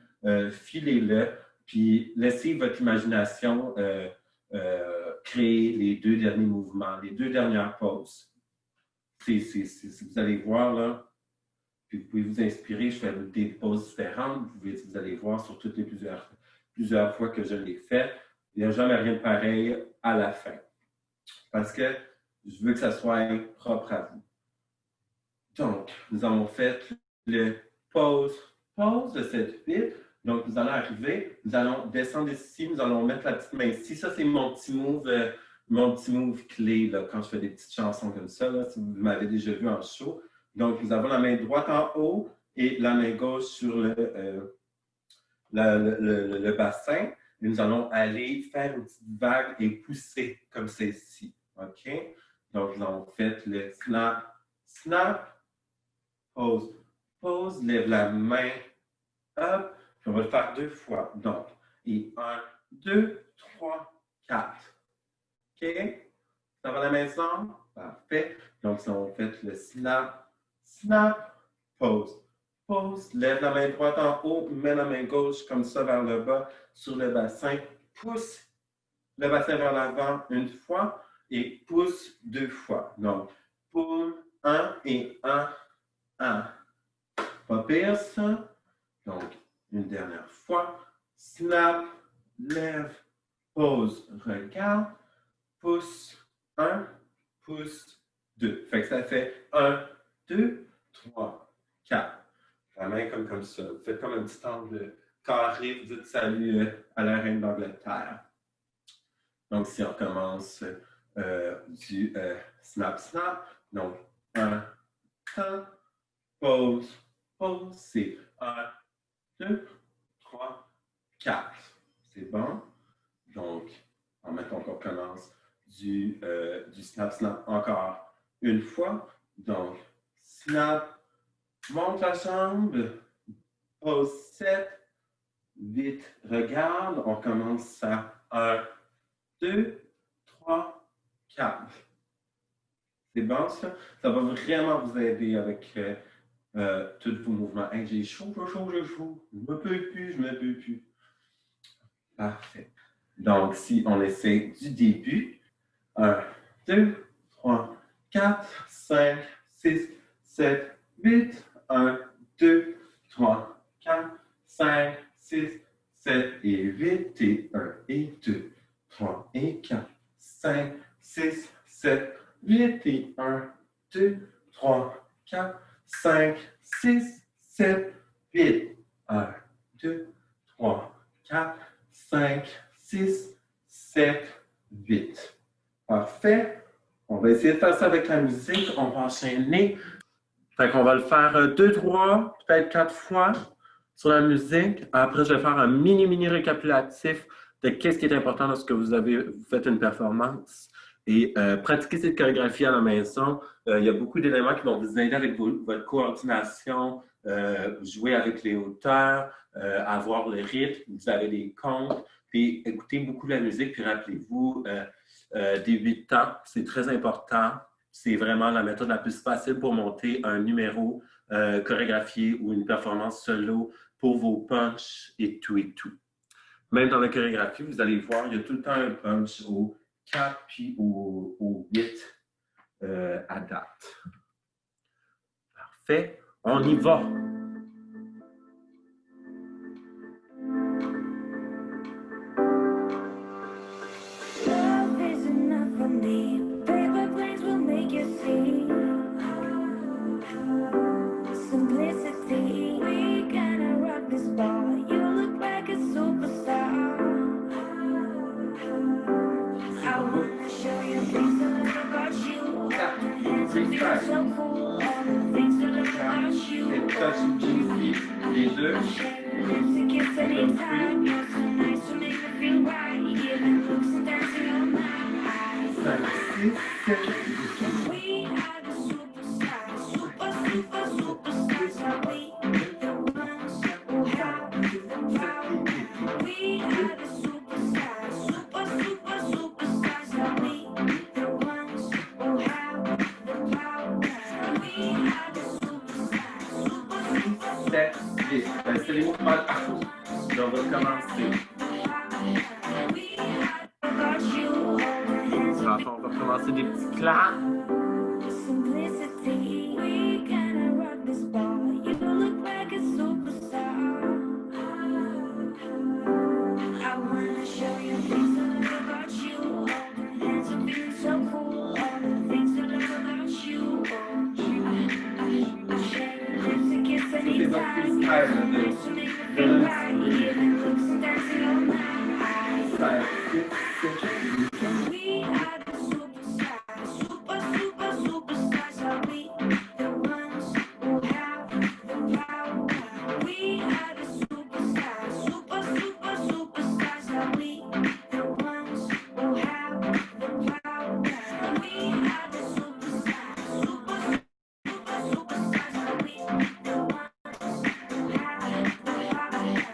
Filez-le. Puis laissez votre imagination créer les deux derniers mouvements, les deux dernières pauses. Vous allez voir, là, puis vous pouvez vous inspirer, je fais des pauses différentes, vous allez voir sur toutes les plusieurs fois que je l'ai fait. Il n'y a jamais rien de pareil à la fin. Parce que je veux que ça soit propre à vous. Donc, nous avons fait le pause de cette bite. Donc, nous allons arriver, nous allons descendre ici, nous allons mettre la petite main ici. Ça, c'est mon petit move clé là, quand je fais des petites chansons comme ça, là, si vous m'avez déjà vu en show. Donc, nous avons la main droite en haut et la main gauche sur le bassin. Et nous allons aller faire une petite vague et pousser comme celle-ci. OK? Donc, nous avons fait le snap, snap, pause, pause, lève la main, hop. Puis on va le faire 2 fois. Donc, et 1, 2, 3, 4. OK? Ça va à la maison? Parfait. Donc, si on fait le snap, snap, pause. Pause, lève la main droite en haut, mets la main gauche comme ça vers le bas sur le bassin. Pousse le bassin vers l'avant une fois et pousse 2 fois. Donc, pour 1 et 1, 1. Pas pire ça. Donc, une dernière fois. Snap, lève, pause, regarde, pousse, 1, pousse, 2. Fait que ça fait 1, 2, 3, 4. La main comme ça. Vous faites comme un petit angle carré, vous dites salut à la reine d'Angleterre. Donc, si on commence du snap, snap, donc 1, 1, pause, pause, c'est 1, 2, 3, 4. C'est bon? Donc, en mettant qu'on commence du snap, snap encore une fois. Donc, snap, monte la jambe, pause 7, vite, regarde. On commence à 1, 2, 3, 4. C'est bon, ça? Ça va vraiment vous aider avec tous vos mouvements. Hey, j'ai chaud. Je me peux plus. Parfait. Donc, si on essaie du début, 1, 2, 3, 4, 5, 6, 7, 8, 1, 2, 3, 4, 5, 6, 7 et 8, et 1, et 2, 3, et 4, 5, 6, 7, 8, et 1, 2, 3, 4, 5, 6, 7, 8, 1, 2, 3, 4, 5, 6, 7, 8. Parfait. On va essayer de faire ça avec la musique. On va enchaîner. Fait qu'on va le faire 2, 3, peut-être 4 fois sur la musique. Après, je vais faire un mini récapitulatif de qu'est-ce qui est important lorsque vous faites une performance. Et pratiquer cette chorégraphie à la maison. Il y a beaucoup d'éléments qui vont vous aider avec votre coordination, jouer avec les hauteurs, avoir le rythme, vous avez des comptes, puis écoutez beaucoup la musique, puis rappelez-vous, des 8 temps, c'est très important. C'est vraiment la méthode la plus facile pour monter un numéro chorégraphié ou une performance solo pour vos punchs et tout et tout. Même dans la chorégraphie, vous allez voir, il y a tout le temps un punch au 4 puis au 8 à date. Parfait. On y va. Les deux. C'est les mouvements partout. Donc, on va commencer. On va commencer des petits claps.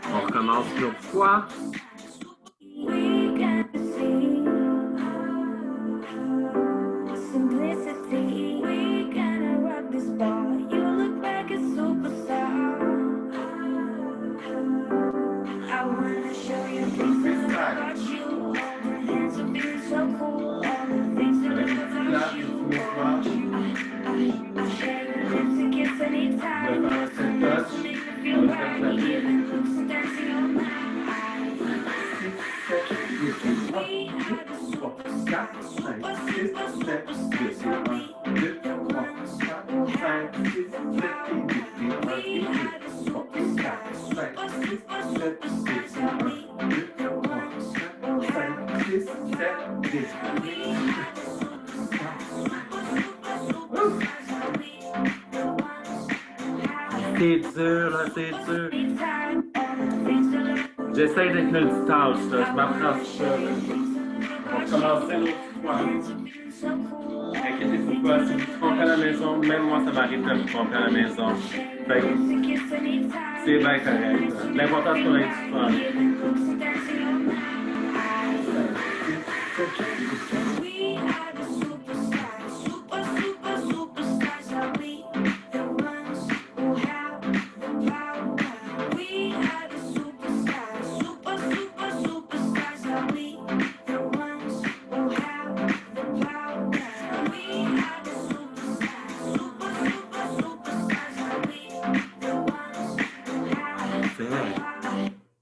On recommence une autre fois. C'est dur, là, c'est dur. J'essaie d'être multitâche, là. Je m'apprends ça. Là. On va commencer l'autre fois. Inquiétez-vous pas, si vous trompez à la maison, même moi, ça m'arrive de me tromper à la maison. Fait que c'est bien correct. L'important, c'est qu'on ait du fun.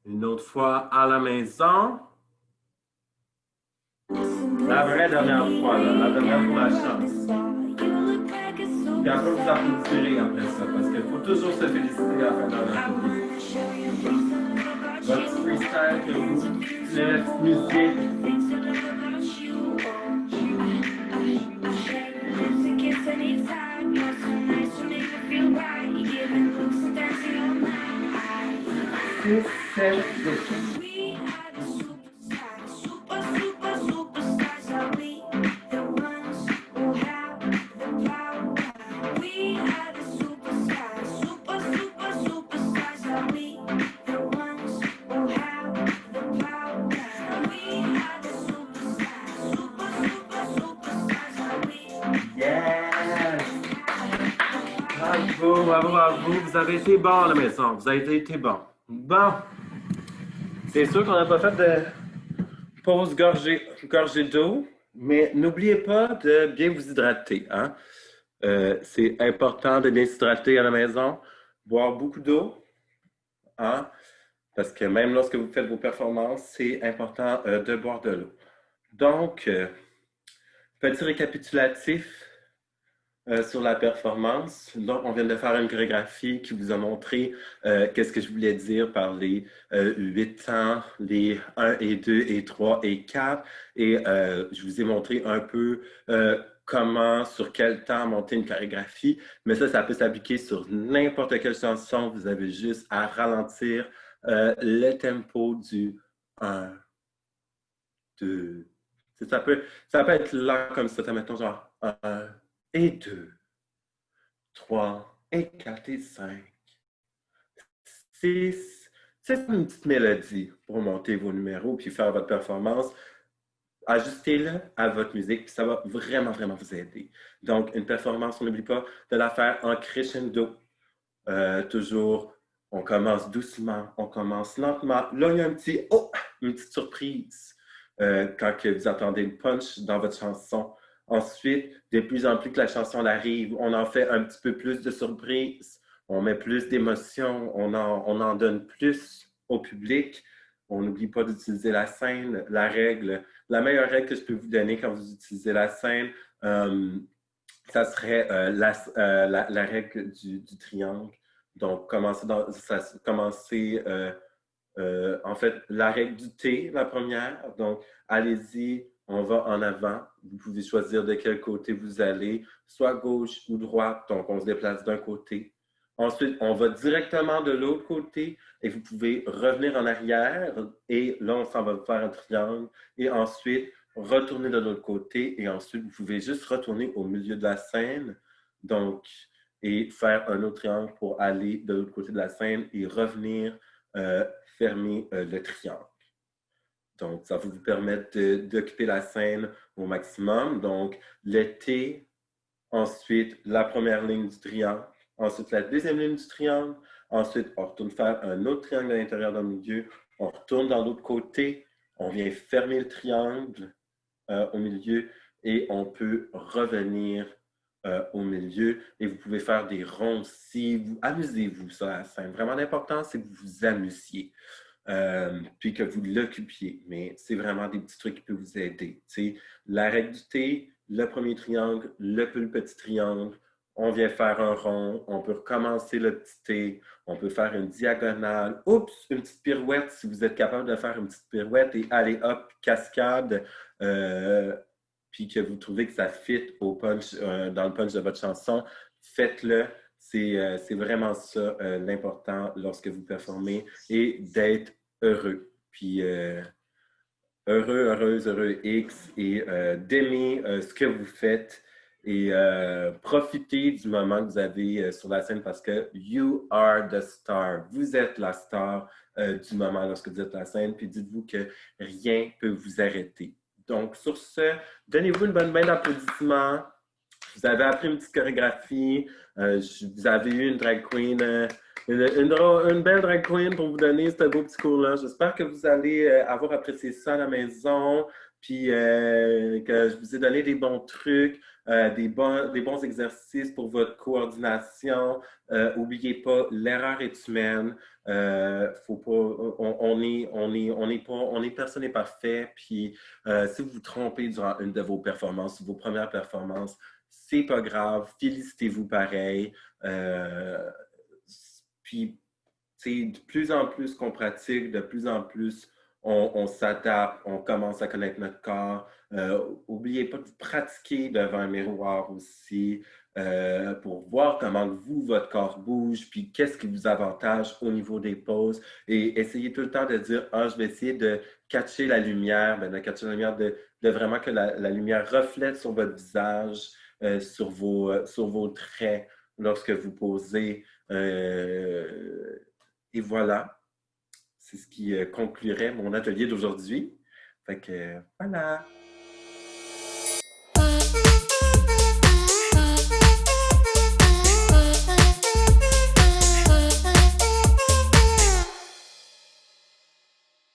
Une autre fois à la maison. La vraie dernière fois, là, la dernière pour la chance. Puis après, vous applaudirez après ça, parce qu'il faut toujours se féliciter à la fin de la journée. Votre freestyle que vous, la petite musique. Bravo à vous. Vous avez été bon à la maison. Vous avez été bon. Bon. C'est sûr qu'on n'a pas fait de pause gorgée d'eau, mais n'oubliez pas de bien vous hydrater. Hein? C'est important de bien s'hydrater à la maison. Boire beaucoup d'eau. Hein? Parce que même lorsque vous faites vos performances, c'est important de boire de l'eau. Donc, petit récapitulatif sur la performance. Donc, on vient de faire une chorégraphie qui vous a montré qu'est-ce que je voulais dire par les 8 temps, les 1 et 2 et 3 et 4. Et je vous ai montré un peu comment, sur quel temps monter une chorégraphie. Mais ça peut s'appliquer sur n'importe quelle chanson. Vous avez juste à ralentir le tempo du 1, 2. Ça peut être lent comme ça, mettons genre 1 et 2, 3 et 4 et 5, 6. C'est une petite mélodie pour monter vos numéros puis faire votre performance. Ajustez-le à votre musique, puis ça va vraiment, vraiment vous aider. Donc, une performance, on n'oublie pas de la faire en crescendo. Toujours, on commence doucement, on commence lentement. Là, il y a une petite surprise quand que vous entendez le punch dans votre chanson. Ensuite, de plus en plus que la chanson arrive, on en fait un petit peu plus de surprise, on met plus d'émotion, on en donne plus au public. On n'oublie pas d'utiliser la scène, la meilleure règle que je peux vous donner quand vous utilisez la scène, ça serait la règle du triangle. Donc, en fait, la règle du T, la première. Donc, allez-y, on va en avant. Vous pouvez choisir de quel côté vous allez, soit gauche ou droite. Donc, on se déplace d'un côté. Ensuite, on va directement de l'autre côté et vous pouvez revenir en arrière. Et là, on s'en va faire un triangle. Et ensuite, retourner de l'autre côté. Et ensuite, vous pouvez juste retourner au milieu de la scène. Donc, et faire un autre triangle pour aller de l'autre côté de la scène et revenir fermer le triangle. Donc, ça va vous permettre d'occuper la scène au maximum. Donc, le T, ensuite la première ligne du triangle, ensuite la deuxième ligne du triangle, ensuite on retourne faire un autre triangle à l'intérieur dans le milieu, on retourne dans l'autre côté, on vient fermer le triangle au milieu et on peut revenir au milieu et vous pouvez faire des ronds si vous amusez-vous sur la scène. Vraiment l'important, c'est que vous vous amusiez. Puis que vous l'occupiez. Mais c'est vraiment des petits trucs qui peuvent vous aider. T'sais, la règle du T, le premier triangle, le plus petit triangle, on vient faire un rond, on peut recommencer le petit T, on peut faire une diagonale, oups, une petite pirouette si vous êtes capable de faire une petite pirouette et aller hop, cascade, puis que vous trouvez que ça fit au punch, dans le punch de votre chanson, faites-le. C'est vraiment ça l'important lorsque vous performez et d'être heureux. Puis heureux X et d'aimer ce que vous faites et profitez du moment que vous avez sur la scène parce que you are the star. Vous êtes la star du moment lorsque vous êtes sur la scène. Puis dites-vous que rien ne peut vous arrêter. Donc, sur ce, donnez-vous une bonne main d'applaudissements. Vous avez appris une petite chorégraphie. Vous avez eu une drag queen, une belle drag queen pour vous donner ce beau petit cours-là. J'espère que vous allez avoir apprécié ça à la maison, puis que je vous ai donné des bons trucs, des bons exercices pour votre coordination. N'oubliez pas, l'erreur est humaine. Faut pas, personne n'est parfait. Puis si vous vous trompez durant une de vos performances, vos premières performances, c'est pas grave, félicitez-vous pareil. Puis, de plus en plus qu'on pratique, de plus en plus on s'adapte, on commence à connaître notre corps. N'oubliez pas de pratiquer devant un miroir aussi pour voir comment vous, votre corps bouge, puis qu'est-ce qui vous avantage au niveau des poses. Et essayez tout le temps de dire, ah, je vais essayer de catcher la lumière, de vraiment que la lumière reflète sur votre visage. Sur vos traits lorsque vous posez. Et voilà, c'est ce qui conclurait mon atelier d'aujourd'hui. Fait que voilà.